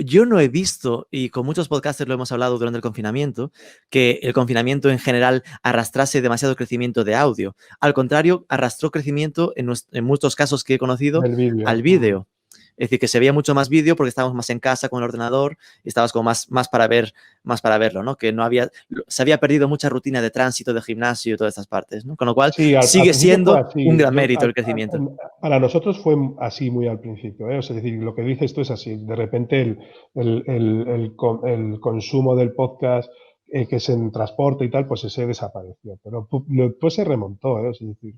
Yo no he visto, y con muchos podcasters lo hemos hablado durante el confinamiento, que el confinamiento en general arrastrase demasiado crecimiento de audio. Al contrario, arrastró crecimiento en muchos casos que he conocido al vídeo. Es decir, que se veía mucho más vídeo porque estábamos más en casa con el ordenador y estabas como más para verlo, ¿no? Que se había perdido mucha rutina de tránsito, de gimnasio y todas estas partes, ¿no? Con lo cual, sí, sigue siendo un gran mérito el crecimiento. Para nosotros fue así muy al principio, ¿eh? O sea, es decir, lo que dices tú es así. De repente el consumo del podcast que es en transporte y tal, pues ese desapareció. Pero después se remontó, ¿eh? Es decir,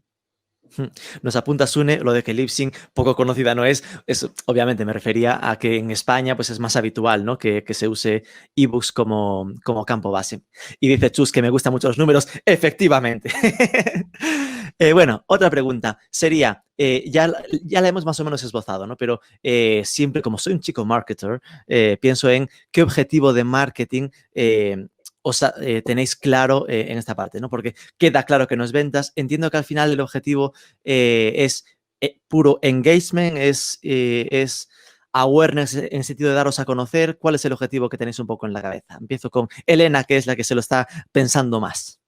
nos apunta Sune lo de que Libsyn poco conocida no es. Obviamente me refería a que en España pues es más habitual, ¿no? que se use ebooks como campo base. Y dice Chus que me gustan mucho los números. Efectivamente. Bueno, otra pregunta sería, ya la hemos más o menos esbozado, ¿no? Pero siempre, como soy un chico marketer, pienso en qué objetivo de marketing tenéis claro en esta parte, ¿no? Porque queda claro que no es ventas. Entiendo que al final el objetivo es puro engagement, es awareness en el sentido de daros a conocer. ¿Cuál es el objetivo que tenéis un poco en la cabeza? Empiezo con Elena, que es la que se lo está pensando más.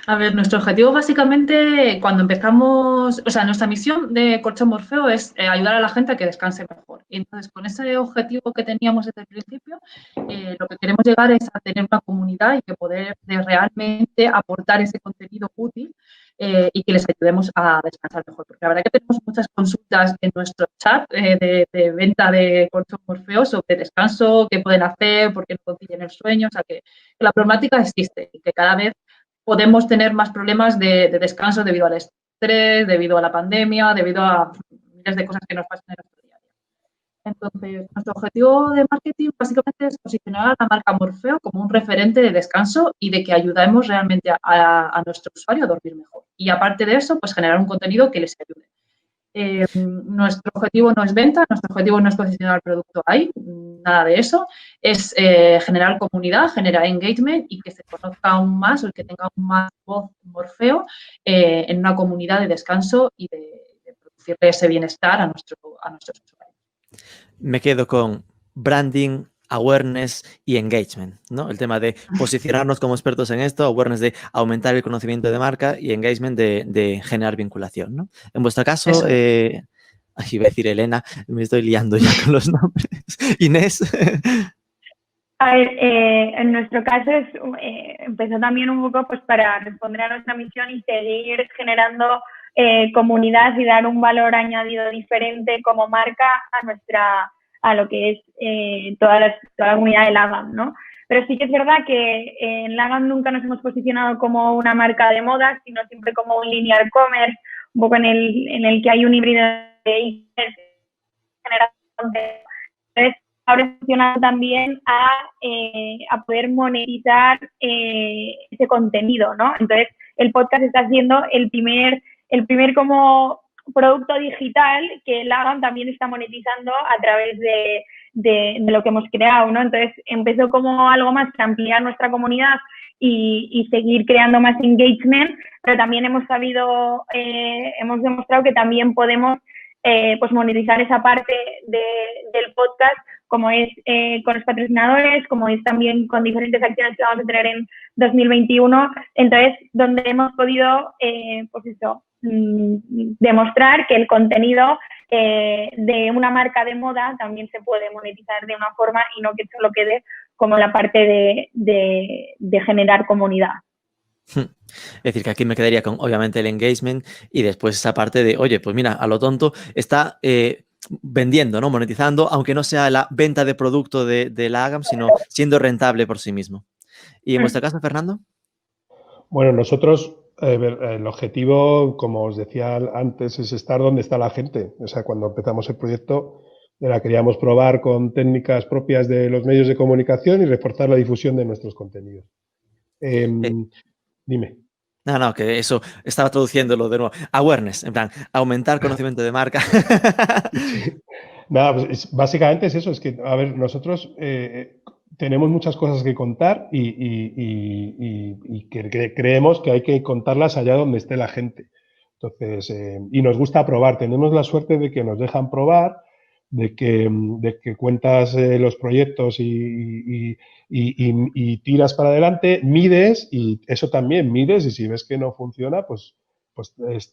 A ver, nuestro objetivo básicamente cuando empezamos, o sea, nuestra misión de Colchón Morfeo es ayudar a la gente a que descanse mejor. Y entonces, con ese objetivo que teníamos desde el principio, lo que queremos llegar es a tener una comunidad y que poder realmente aportar ese contenido útil y que les ayudemos a descansar mejor. Porque la verdad que tenemos muchas consultas en nuestro chat de venta de Colchón Morfeo sobre descanso, qué pueden hacer, por qué no concilian el sueño. O sea, que la problemática existe y que cada vez podemos tener más problemas de descanso debido al estrés, debido a la pandemia, debido a miles de cosas que nos pasan en nuestro día a día. Entonces, nuestro objetivo de marketing básicamente es posicionar a la marca Morfeo como un referente de descanso y de que ayudemos realmente a nuestro usuario a dormir mejor. Y aparte de eso, pues generar un contenido que les ayude. Nuestro objetivo no es venta, nuestro objetivo no es posicionar el producto ahí, nada de eso. Es generar comunidad, generar engagement y que se conozca aún más o que tenga aún más voz Morfeo en una comunidad de descanso y de producirle ese bienestar a nuestros usuarios. Me quedo con branding, awareness y engagement, ¿no? El tema de posicionarnos como expertos en esto, awareness de aumentar el conocimiento de marca y engagement de generar vinculación, ¿no? En vuestro caso, iba a decir Elena, me estoy liando ya con los nombres. Inés. A ver, en nuestro caso empezó también un poco pues para responder a nuestra misión y seguir generando comunidad y dar un valor añadido diferente como marca a lo que es toda la comunidad de Lagam, ¿no? Pero sí que es verdad que en Lagam nunca nos hemos posicionado como una marca de moda, sino siempre como un linear commerce, un poco en el que hay un híbrido de e-commerce, entonces ahora funcionando también a poder monetizar ese contenido, ¿no? Entonces el podcast está siendo el primer como producto digital que Lagam también está monetizando a través de lo que hemos creado, ¿no? Entonces empezó como algo más que ampliar nuestra comunidad y seguir creando más engagement, pero también hemos demostrado que también podemos pues monetizar esa parte del podcast, como es con los patrocinadores, como es también con diferentes acciones que vamos a tener en 2021. Entonces, donde hemos podido, pues eso, demostrar que el contenido de una marca de moda también se puede monetizar de una forma y no que solo quede como la parte de generar comunidad. Es decir, que aquí me quedaría con, obviamente, el engagement y después esa parte de, oye, pues mira, a lo tonto está vendiendo, ¿no? Monetizando, aunque no sea la venta de producto de la AGAM, sino siendo rentable por sí mismo. ¿Y en vuestro caso, Fernando? Bueno, nosotros, el objetivo, como os decía antes, es estar donde está la gente. O sea, cuando empezamos el proyecto, la queríamos probar con técnicas propias de los medios de comunicación y reforzar la difusión de nuestros contenidos. Dime. No, que eso estaba traduciéndolo de nuevo. Awareness, en plan, aumentar conocimiento de marca. Sí. Nada, pues básicamente es eso, es que, a ver, nosotros tenemos muchas cosas que contar y creemos que hay que contarlas allá donde esté la gente. Entonces, y nos gusta probar, tenemos la suerte de que nos dejan probar, de que cuentas los proyectos y tiras para adelante, mides y eso también mides y si ves que no funciona, pues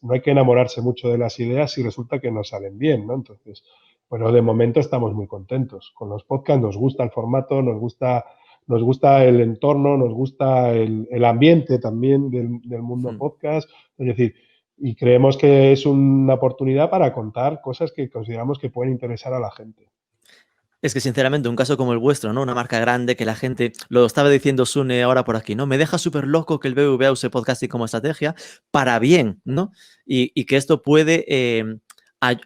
no hay que enamorarse mucho de las ideas si resulta que no salen bien, ¿no? Entonces, bueno, de momento estamos muy contentos. Con los podcasts nos gusta el formato, nos gusta el entorno, nos gusta el ambiente también del mundo podcast. Es decir, y creemos que es una oportunidad para contar cosas que consideramos que pueden interesar a la gente. Es que, sinceramente, un caso como el vuestro, ¿no? Una marca grande que la gente, lo estaba diciendo Sune ahora por aquí, ¿no? Me deja súper loco que el BBVA use podcasting como estrategia para bien, ¿no? Y que esto puede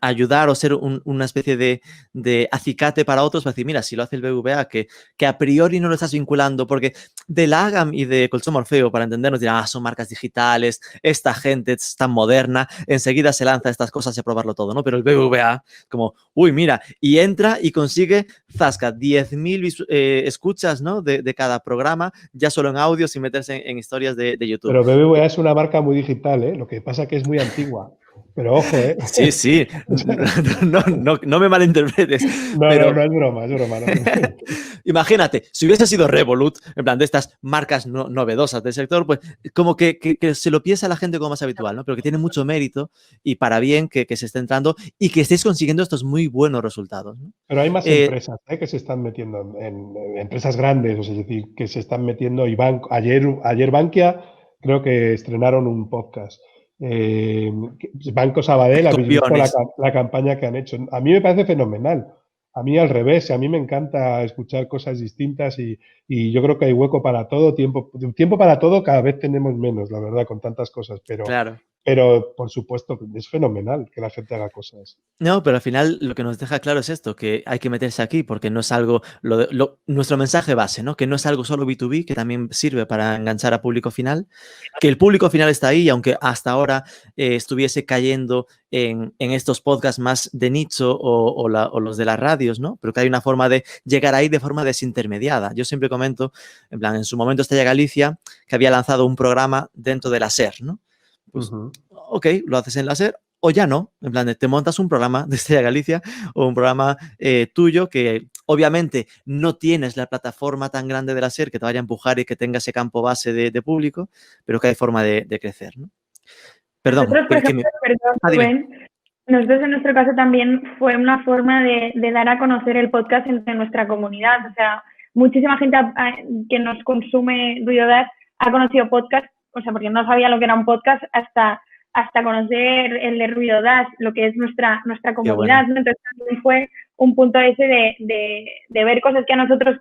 ayudar o ser una especie de acicate para otros para decir, mira, si lo hace el BBVA, que a priori no lo estás vinculando, porque de la AGAM y de Colchón Morfeo, para entendernos, dirán, son marcas digitales, esta gente es tan moderna, enseguida se lanza estas cosas y a probarlo todo, ¿no? Pero el BBVA, como, uy, mira, y entra y consigue, zasca, 10.000 escuchas, ¿no? De cada programa, ya solo en audio, sin meterse en historias de YouTube. Pero BBVA es una marca muy digital, ¿eh? Lo que pasa que es muy antigua. Pero ojo, ¿eh? Sí. No me malinterpretes. No, pero... no es broma, es broma. No. Imagínate, si hubiese sido Revolut, en plan de estas marcas novedosas del sector, pues como que se lo piensa la gente como más habitual, ¿no? Pero que tiene mucho mérito y para bien que se esté entrando y que estéis consiguiendo estos muy buenos resultados, ¿no? Pero hay más empresas que se están metiendo en empresas grandes, o sea, es decir, que se están metiendo y ayer Bankia creo que estrenaron un podcast. Banco Sabadell, habéis visto la campaña que han hecho. A mí me parece fenomenal. A mí al revés, a mí me encanta escuchar cosas distintas y yo creo que hay hueco para todo, tiempo para todo cada vez tenemos menos, la verdad, con tantas cosas, pero, claro. Pero por supuesto es fenomenal que la gente haga cosas. No, pero al final lo que nos deja claro es esto, que hay que meterse aquí porque no es algo, nuestro mensaje base, ¿no? Que no es algo solo B2B, que también sirve para enganchar a público final, que el público final está ahí, aunque hasta ahora estuviese cayendo en estos podcasts más de nicho o los de las radios, ¿no? Pero que hay una forma de llegar ahí de forma desintermediada. Yo siempre comento, en plan, en su momento Estrella Galicia, que había lanzado un programa dentro de la SER, ¿no? Pues, ok, lo haces en la SER o ya no, en plan, te montas un programa de Estrella Galicia o un programa tuyo que obviamente no tienes la plataforma tan grande de la SER que te vaya a empujar y que tenga ese campo base de público, pero que hay forma de crecer, ¿no? Perdón. Nosotros, por ejemplo, nosotros en nuestro caso también fue una forma de dar a conocer el podcast entre nuestra comunidad. O sea, muchísima gente que nos consume Ruido Dash ha conocido podcast, o sea, porque no sabía lo que era un podcast hasta conocer el de Ruido Dash, lo que es nuestra comunidad, ¿no? Entonces también fue un punto ese de ver cosas que a nosotros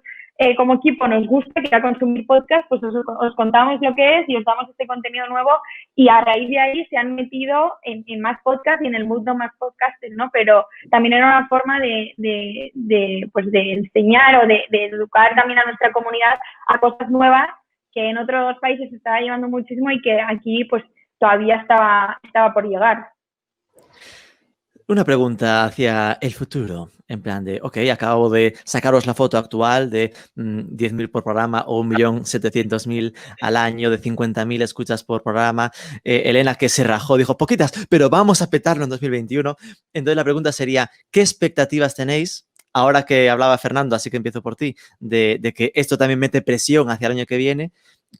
como equipo nos gusta, que era consumir podcast, pues os contamos lo que es y os damos este contenido nuevo y a raíz de ahí se han metido en más podcast y en el mundo más podcasters, ¿no? Pero también era una forma de enseñar o de educar también a nuestra comunidad a cosas nuevas que en otros países se estaba llevando muchísimo y que aquí pues todavía estaba por llegar. Una pregunta hacia el futuro, en plan de, ok, acabo de sacaros la foto actual de 10.000 por programa o 1.700.000 al año, de 50.000 escuchas por programa. Elena, que se rajó, dijo, poquitas, pero vamos a petarlo en 2021. Entonces la pregunta sería, ¿qué expectativas tenéis? Ahora que hablaba Fernando, así que empiezo por ti, de que esto también mete presión hacia el año que viene.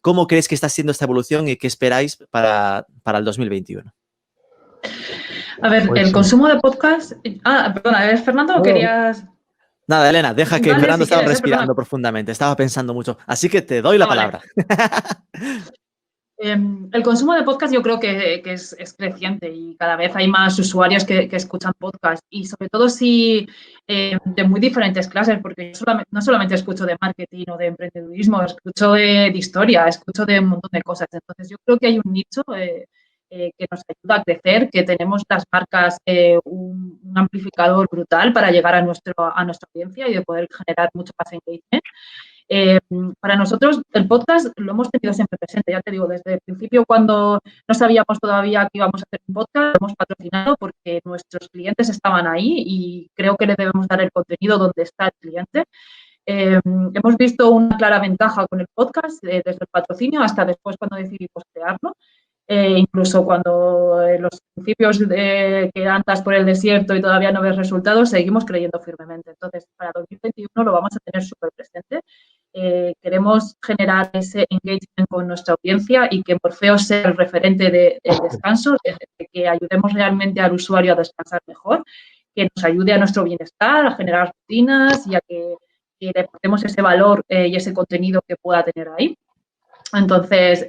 ¿Cómo crees que está siendo esta evolución y qué esperáis para el 2021? A ver, Pues el sí. consumo de podcast. Perdona, ¿eres Fernando o No, querías...? Nada, Elena, deja que Vale, Fernando si estaba quieres, perdona. respirando profundamente, estaba pensando mucho, así que te doy la Vale. palabra. El consumo de podcast yo creo que es creciente y cada vez hay más usuarios que escuchan podcast y sobre todo si de muy diferentes clases, porque yo no solamente escucho de marketing o de emprendedurismo, escucho de historia, escucho de un montón de cosas. Entonces yo creo que hay un nicho que nos ayuda a crecer, que tenemos las marcas un amplificador brutal para llegar a nuestra audiencia y de poder generar mucho más engagement. Para nosotros el podcast lo hemos tenido siempre presente, ya te digo, desde el principio cuando no sabíamos todavía que íbamos a hacer un podcast, lo hemos patrocinado porque nuestros clientes estaban ahí y creo que le debemos dar el contenido donde está el cliente. Hemos visto una clara ventaja con el podcast desde el patrocinio hasta después cuando decidimos crearlo. Incluso cuando en los principios que andas por el desierto y todavía no ves resultados, seguimos creyendo firmemente. Entonces, para 2021 lo vamos a tener súper presente. Queremos generar ese engagement con nuestra audiencia y que Morfeo sea el referente del descanso, de que ayudemos realmente al usuario a descansar mejor, que nos ayude a nuestro bienestar, a generar rutinas y a que le aportemos ese valor y ese contenido que pueda tener ahí. Entonces,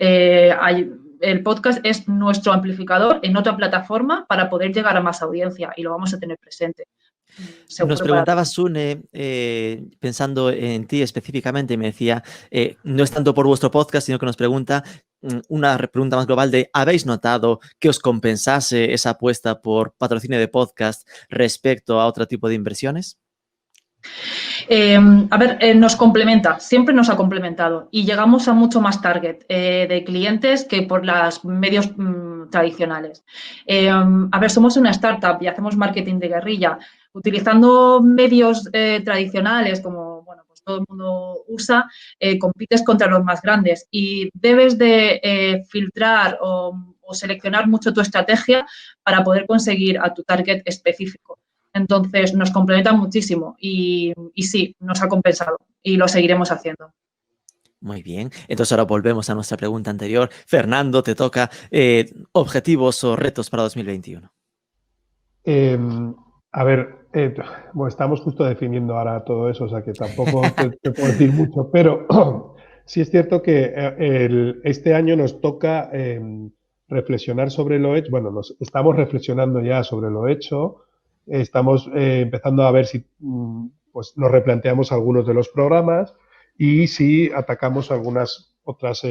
el podcast es nuestro amplificador en otra plataforma para poder llegar a más audiencia y lo vamos a tener presente. Nos preguntaba Sune, pensando en ti específicamente, y me decía, no es tanto por vuestro podcast, sino que nos pregunta una pregunta más global de, ¿habéis notado que os compensase esa apuesta por patrocinio de podcast respecto a otro tipo de inversiones? Nos complementa, siempre nos ha complementado y llegamos a mucho más target de clientes que por los medios tradicionales. Somos una startup y hacemos marketing de guerrilla. Utilizando medios tradicionales como, bueno, pues todo el mundo usa, compites contra los más grandes y debes de filtrar o seleccionar mucho tu estrategia para poder conseguir a tu target específico. Entonces, nos complementa muchísimo y sí, nos ha compensado y lo seguiremos haciendo. Muy bien. Entonces ahora volvemos a nuestra pregunta anterior. Fernando, te toca objetivos o retos para 2021. Bueno, estamos justo definiendo ahora todo eso, o sea que tampoco te puedo decir mucho, pero sí es cierto que este año nos toca reflexionar sobre lo hecho. Bueno, estamos reflexionando ya sobre lo hecho. Estamos empezando a ver si pues nos replanteamos algunos de los programas y si atacamos algunas otras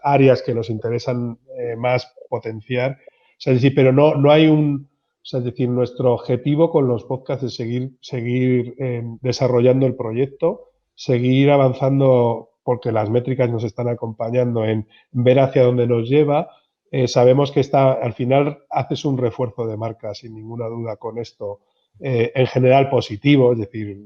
áreas que nos interesan más potenciar. O sea, es decir, pero no hay un... O sea, es decir, nuestro objetivo con los podcasts es seguir desarrollando el proyecto, seguir avanzando porque las métricas nos están acompañando en ver hacia dónde nos lleva. Sabemos que al final haces un refuerzo de marca, sin ninguna duda, con esto, en general positivo, es decir,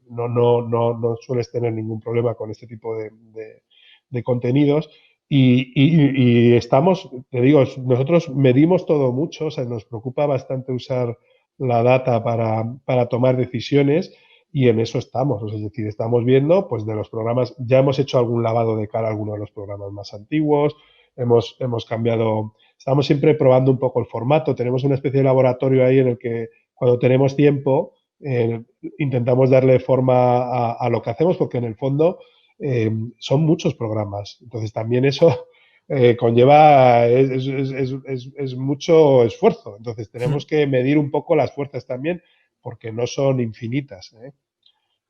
no sueles tener ningún problema con este tipo de contenidos. Y estamos, te digo, nosotros medimos todo mucho, o sea, nos preocupa bastante usar la data para tomar decisiones y en eso estamos. O sea, es decir, estamos viendo, pues de los programas, ya hemos hecho algún lavado de cara a algunos de los programas más antiguos, hemos cambiado, estamos siempre probando un poco el formato, tenemos una especie de laboratorio ahí en el que cuando tenemos tiempo intentamos darle forma a lo que hacemos porque en el fondo son muchos programas. Entonces también eso conlleva, es mucho esfuerzo. Entonces tenemos que medir un poco las fuerzas también porque no son infinitas.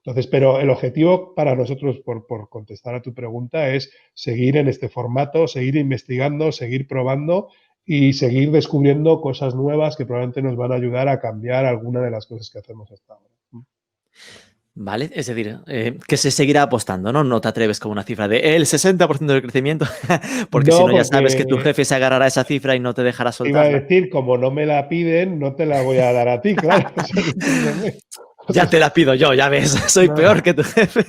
Entonces, pero el objetivo para nosotros, por contestar a tu pregunta, es seguir en este formato, seguir investigando, seguir probando y seguir descubriendo cosas nuevas que probablemente nos van a ayudar a cambiar alguna de las cosas que hacemos hasta ahora. ¿Vale? Es decir, que se seguirá apostando, ¿no? No te atreves con una cifra de el 60% del crecimiento, porque si No, no ya sabes que tu porque jefe se agarrará a esa cifra y no te dejará te iba a soltarla. decir, como no me la piden, no te la voy a dar a ti, claro. O sea, entiéndeme. O Ya sea, te la pido yo, ya ves, soy no, peor que tu jefe.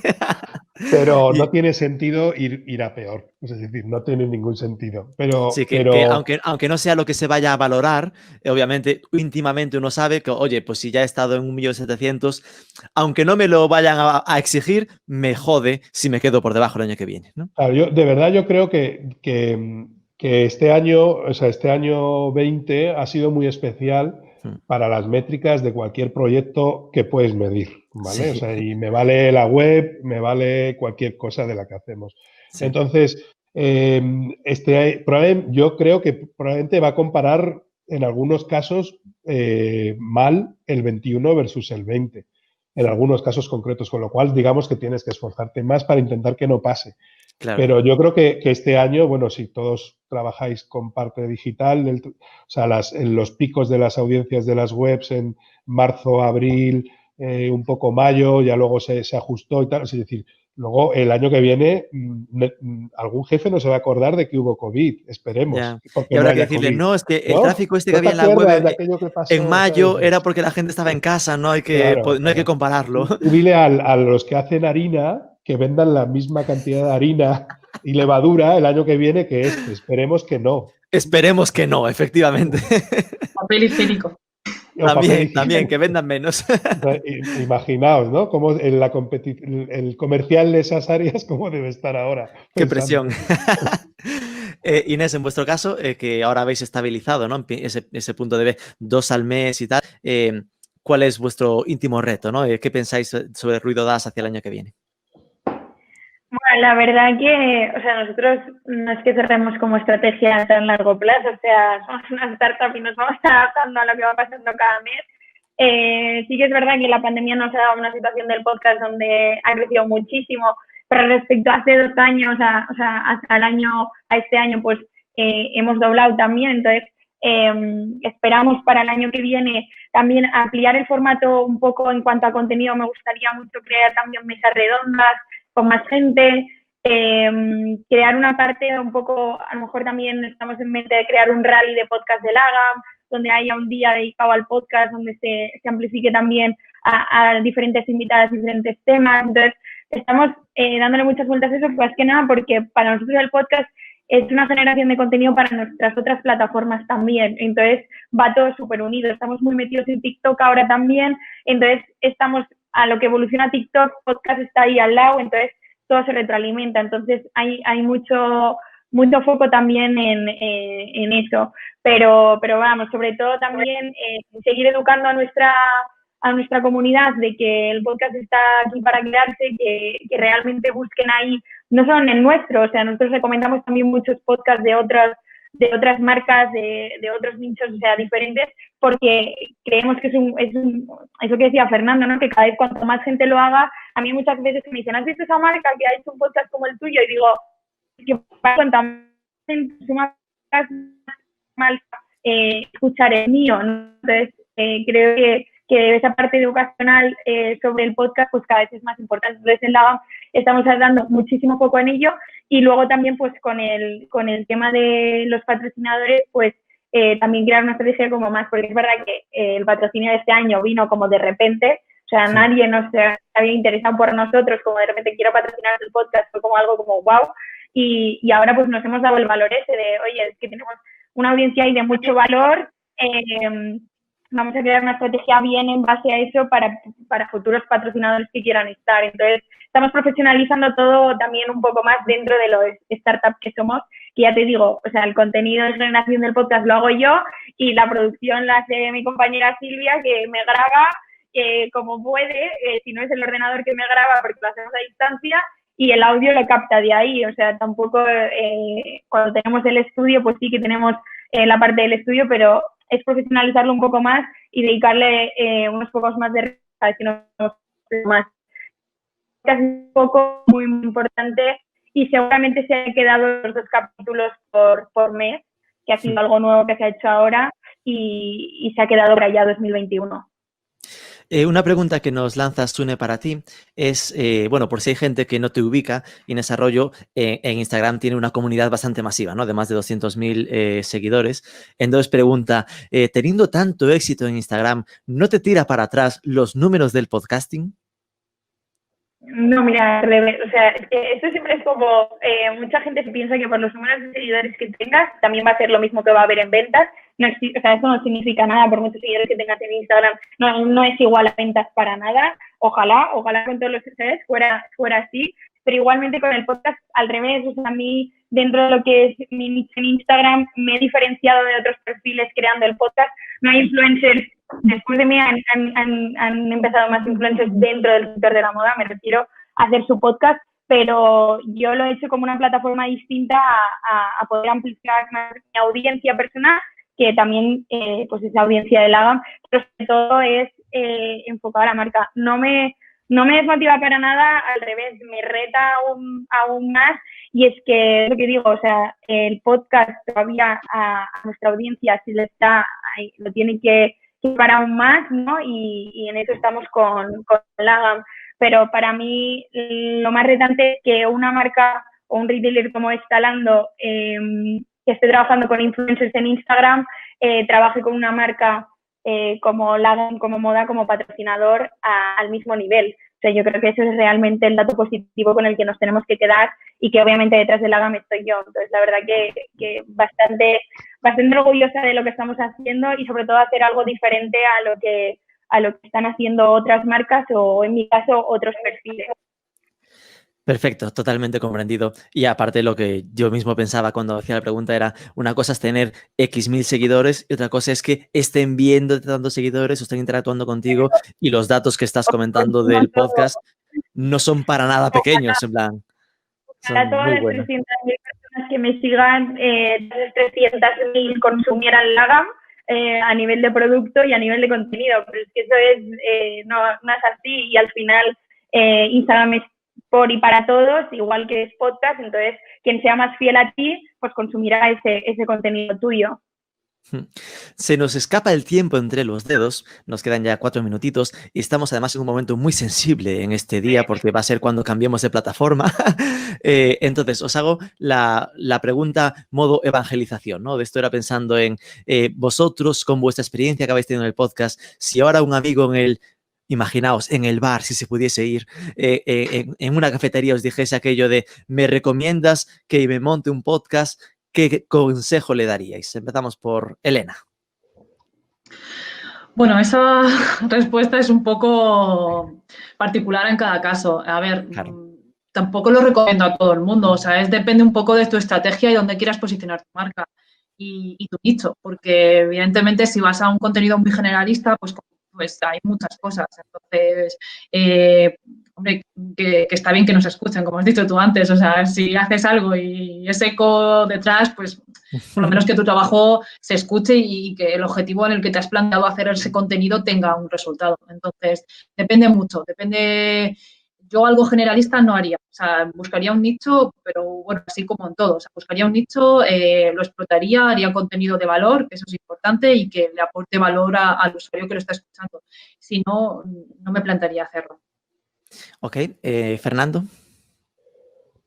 pero no Y tiene sentido ir a peor. Es decir, no tiene ningún sentido. sí, Pero, que pero aunque no sea lo que se vaya a valorar, obviamente íntimamente uno sabe que, oye, pues si ya he estado en 1.700.000, aunque no me lo vayan a exigir, me jode si me quedo por debajo el año que viene, ¿no? claro, de verdad yo creo que este año, o sea, este año 20 ha sido muy especial Mm. para las métricas de cualquier proyecto que puedes medir, ¿vale? O Sí, sea, y me vale la web, me vale cualquier cosa de la que hacemos. sí, Entonces, yo creo que probablemente va a comparar en algunos casos mal el 21 versus el 20, en algunos casos concretos, con lo cual digamos que tienes que esforzarte más para intentar que no pase. claro. Pero yo creo que este año, bueno, si todos trabajáis con parte digital, o sea, en los picos de las audiencias de las webs en marzo, abril, un poco mayo, ya luego se ajustó y tal. Es decir, luego el año que viene algún jefe no se va a acordar de que hubo COVID, esperemos, Ya. Y porque no habrá que haya decirle, COVID. no, es que el ¿No? tráfico este que ¿No te había en la web acuerdas de aquello que en pasó? ¿Sabes? mayo era porque la gente estaba en casa, Claro, no hay que claro. compararlo. Tú dile a los que hacen harina que vendan la misma cantidad de harina y levadura el año que viene que este. Esperemos que no. Esperemos que no, efectivamente. Papel higiénico. O papel También, que higiénico. vendan menos. O sea, imaginaos, ¿no? Como el comercial de esas áreas, cómo debe estar ahora Qué presión. pensando. Inés, en vuestro caso, que ahora habéis estabilizado, ¿no? Ese punto de 2 al mes y tal, ¿cuál es vuestro íntimo reto, ¿no? ¿Qué pensáis sobre Ruido Das hacia el año que viene? Bueno, la verdad que, o sea, nosotros no es que cerremos como estrategia a tan largo plazo, o sea, somos una startup y nos vamos adaptando a lo que va pasando cada mes. Sí que es verdad que la pandemia nos ha dado una situación del podcast donde ha crecido muchísimo, pero respecto a hace 2 años, o sea, hasta este año, pues hemos doblado también, entonces esperamos para el año que viene también ampliar el formato un poco en cuanto a contenido. Me gustaría mucho crear también mesas redondas con más gente, crear una parte un poco, a lo mejor también estamos en mente de crear un rally de podcast de Lagam, donde haya un día dedicado al podcast, donde se amplifique también a diferentes invitadas, diferentes temas. Entonces, estamos dándole muchas vueltas a eso, más que nada porque para nosotros el podcast es una generación de contenido para nuestras otras plataformas también. Entonces, va todo súper unido. Estamos muy metidos en TikTok ahora también. Entonces, estamos a lo que evoluciona TikTok, podcast está ahí al lado, entonces todo se retroalimenta. Entonces, hay mucho foco también en eso. Pero vamos, sobre todo también seguir educando a nuestra comunidad de que el podcast está aquí para quedarse, que realmente busquen ahí, no solo en el nuestro, o sea, nosotros recomendamos también muchos podcasts de otras marcas, de otros nichos, o sea, diferentes, porque creemos que es eso que decía Fernando, ¿no? Que cada vez cuanto más gente lo haga, a mí muchas veces me dicen, ¿has visto esa marca que ha hecho un podcast como el tuyo? Y digo, que cuanto más gente suma mal escuchar el mío, ¿no? Entonces, creo que esa parte educacional sobre el podcast pues cada vez es más importante. Entonces, en Lagam estamos dando muchísimo foco en ello y luego también pues con el tema de los patrocinadores pues también crear una estrategia como más, porque es verdad que el patrocinio de este año vino como de repente, o sea, sí. Nadie nos había interesado por nosotros, como de repente quiero patrocinar el podcast, fue como algo como wow, y ahora pues nos hemos dado el valor ese de, oye, es que tenemos una audiencia ahí de mucho valor, vamos a crear una estrategia bien en base a eso para futuros patrocinadores que quieran estar. Entonces, estamos profesionalizando todo también un poco más dentro de los startups que somos, que ya te digo, o sea, el contenido de generación del podcast lo hago yo y la producción la hace mi compañera Silvia, que me graba como puede, si no es el ordenador que me graba porque lo hacemos a distancia, y el audio lo capta de ahí, o sea, tampoco cuando tenemos el estudio, pues sí que tenemos la parte del estudio, pero es profesionalizarlo un poco más y dedicarle unos pocos más de más. Es un poco muy, muy importante y seguramente se han quedado los 2 capítulos por mes, que ha sido algo nuevo que se ha hecho ahora y se ha quedado para ya 2021. Una pregunta que nos lanza Sune para ti es, bueno, por si hay gente que no te ubica, Inés Arroyo en Instagram tiene una comunidad bastante masiva, ¿no? De más de 200.000 seguidores. Entonces pregunta, teniendo tanto éxito en Instagram, ¿no te tira para atrás los números del podcasting? No, mira, al revés. O sea, es que esto siempre es como, mucha gente se piensa que por los números de seguidores que tengas, también va a ser lo mismo que va a haber en ventas. No, o sea, eso no significa nada por muchos seguidores que tengas en Instagram. No es igual a ventas para nada. Ojalá con todos los seguidores fuera así. Pero igualmente con el podcast, al revés. O sea, a mí, dentro de lo que es mi nicho en Instagram, me he diferenciado de otros perfiles creando el podcast. No hay influencers. Después de mí han empezado más influencers dentro del sector de la moda, me refiero a hacer su podcast, pero yo lo he hecho como una plataforma distinta a poder amplificar más mi audiencia personal, que también pues esa audiencia de Lagam, pero sobre todo es enfocada a la marca. No me desmotiva para nada, al revés, me reta aún más, y es que lo que digo, o sea, el podcast todavía a nuestra audiencia si le está, lo tiene que para aún más, ¿no? Y en eso estamos con Lagam. Pero para mí lo más retante es que una marca o un retailer como es Zalando, que esté trabajando con influencers en Instagram, trabaje con una marca como Lagam, como moda, como patrocinador al mismo nivel. O sea, yo creo que eso es realmente el dato positivo con el que nos tenemos que quedar, y que obviamente detrás de Lagam estoy yo. Entonces, la verdad que bastante orgullosa de lo que estamos haciendo, y sobre todo hacer algo diferente a lo que están haciendo otras marcas o, en mi caso, otros perfiles. Perfecto, totalmente comprendido. Y aparte lo que yo mismo pensaba cuando hacía la pregunta era, una cosa es tener X mil seguidores y otra cosa es que estén viendo tantos seguidores o estén interactuando contigo, y los datos que estás comentando del podcast no son para nada pequeños, en plan, Para son todas muy las buenos. 300.000 personas que me sigan, 300.000 consumieran Lagam a nivel de producto y a nivel de contenido, pero es que eso no es así, y al final Instagram es por y para todos, igual que es podcast. Entonces quien sea más fiel a ti, pues consumirá ese contenido tuyo. Se nos escapa el tiempo entre los dedos, nos quedan ya 4 minutitos y estamos además en un momento muy sensible en este día porque va a ser cuando cambiemos de plataforma. Entonces os hago la pregunta modo evangelización, ¿no? De esto era pensando en vosotros, con vuestra experiencia que habéis tenido en el podcast, si ahora un amigo imaginaos, en el bar, si se pudiese ir, en una cafetería os dijese aquello de ¿me recomiendas que me monte un podcast? ¿Qué consejo le daríais? Empezamos por Elena. Bueno, esa respuesta es un poco particular en cada caso. A ver, Claro. tampoco lo recomiendo a todo el mundo. O sea, depende un poco de tu estrategia y dónde quieras posicionar tu marca y tu nicho. Porque, evidentemente, si vas a un contenido muy generalista, pues hay muchas cosas. Entonces, hombre, que está bien que nos escuchen, como has dicho tú antes. O sea, si haces algo y es eco detrás, pues por lo menos que tu trabajo se escuche y que el objetivo en el que te has planteado hacer ese contenido tenga un resultado. Entonces, depende mucho, yo algo generalista no haría, o sea, buscaría un nicho, pero bueno, así como en todo, o sea, buscaría un nicho, lo explotaría, haría contenido de valor, que eso es importante, y que le aporte valor al usuario que lo está escuchando. Si no, no me plantearía hacerlo. Ok, Fernando.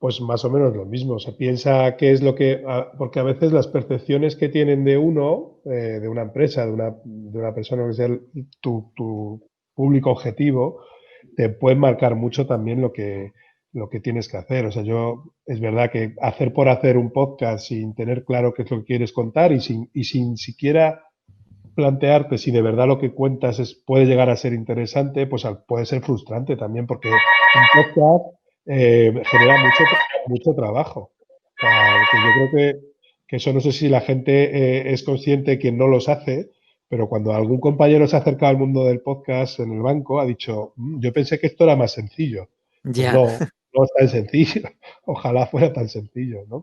Pues más o menos lo mismo. O sea, piensa qué es lo que... Porque a veces las percepciones que tienen de uno, de una empresa, de una persona que sea tu público objetivo, te pueden marcar mucho también lo que tienes que hacer. O sea, es verdad que hacer por hacer un podcast sin tener claro qué es lo que quieres contar y sin siquiera plantearte si de verdad lo que cuentas puede llegar a ser interesante, pues puede ser frustrante también, porque un podcast genera mucho trabajo. O sea, que yo creo que eso no sé si la gente es consciente, quien no los hace, pero cuando algún compañero se ha acercado al mundo del podcast en el banco, ha dicho, yo pensé que esto era más sencillo. Pues Ya. no es tan sencillo. Ojalá fuera tan sencillo, ¿no?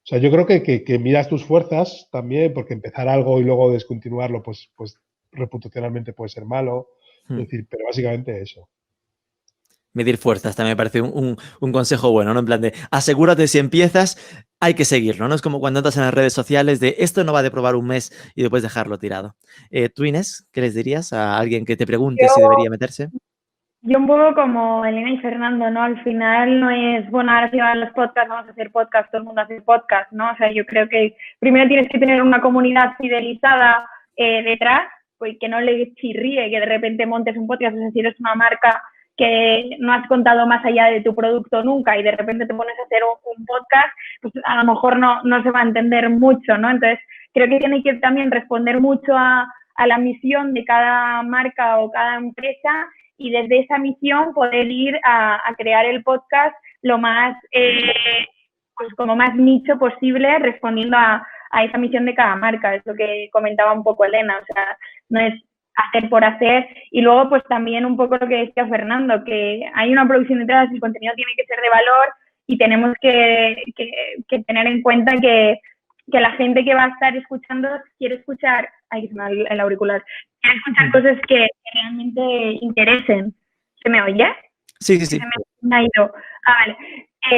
O sea, yo creo que miras tus fuerzas también, porque empezar algo y luego descontinuarlo, pues reputacionalmente puede ser malo. Es decir, pero básicamente eso. Medir fuerzas también me parece un consejo bueno, ¿no? En plan de asegúrate si empiezas, hay que seguirlo, ¿no? Es como cuando entras en las redes sociales de esto no va de probar un mes y después dejarlo tirado. ¿Tú, Inés, qué les dirías a alguien que te pregunte si debería meterse? Yo un poco como Elena y Fernando, ¿no? Al final no es, bueno, ahora sí van los podcasts, vamos a hacer podcast, todo el mundo hace podcast, ¿no? O sea, yo creo que primero tienes que tener una comunidad fidelizada detrás, pues que no le chirríe que de repente montes un podcast, es decir, es una marca que no has contado más allá de tu producto nunca y de repente te pones a hacer un podcast, pues a lo mejor no se va a entender mucho, ¿no? Entonces, creo que tiene que también responder mucho a la misión de cada marca o cada empresa y desde esa misión poder ir a crear el podcast lo más, pues como más nicho posible, respondiendo a esa misión de cada marca. Es lo que comentaba un poco Elena, o sea, no es hacer por hacer. Y luego, pues también un poco lo que decía Fernando, que hay una producción detrás, el contenido tiene que ser de valor y tenemos que tener en cuenta que la gente que va a estar escuchando quiere escuchar, ahí se me el auricular, quiere escuchar cosas que realmente interesen. ¿Se me oye? Sí. Se me ha ido. Vale.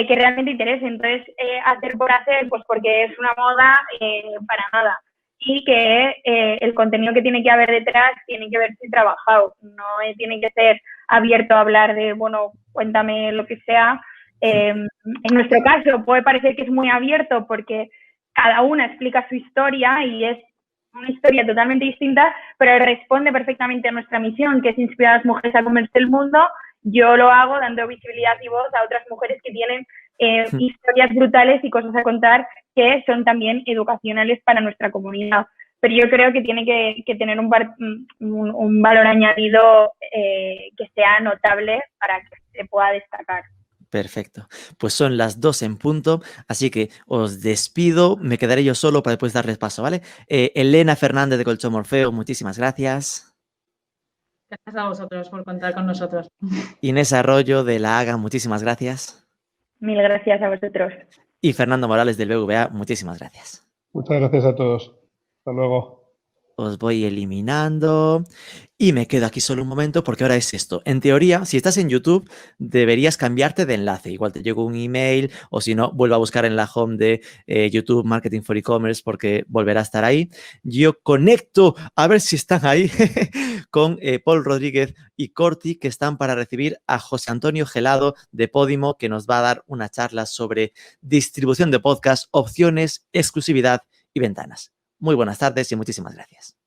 Que realmente interese. Entonces, hacer por hacer, pues porque es una moda, para nada. Y que el contenido que tiene que haber detrás tiene que verse trabajado. No tiene que ser abierto a hablar de, bueno, cuéntame lo que sea. En nuestro caso puede parecer que es muy abierto porque cada una explica su historia y es una historia totalmente distinta, pero responde perfectamente a nuestra misión, que es inspirar a las mujeres a comerse el mundo. Yo lo hago dando visibilidad y voz a otras mujeres que tienen historias brutales y cosas a contar que son también educacionales para nuestra comunidad. Pero yo creo que tiene que tener un valor añadido que sea notable para que se pueda destacar. Perfecto. Pues son las 2 en punto, así que os despido. Me quedaré yo solo para después darles paso, ¿vale? Elena Fernández de Colchón Morfeo, muchísimas gracias. Gracias a vosotros por contar con nosotros. Inés Arroyo de La Haga, muchísimas gracias. Mil gracias a vosotros. Y Fernando Morales del BVA, muchísimas gracias. Muchas gracias a todos. Hasta luego. Os voy eliminando y me quedo aquí solo un momento porque ahora es esto. En teoría, si estás en YouTube, deberías cambiarte de enlace. Igual te llegó un email o si no, vuelvo a buscar en la home de YouTube Marketing for E-Commerce porque volverá a estar ahí. Yo conecto, a ver si están ahí, con Paul Rodríguez y Corti, que están para recibir a José Antonio Gelado de Podimo, que nos va a dar una charla sobre distribución de podcast, opciones, exclusividad y ventanas. Muy buenas tardes y muchísimas gracias.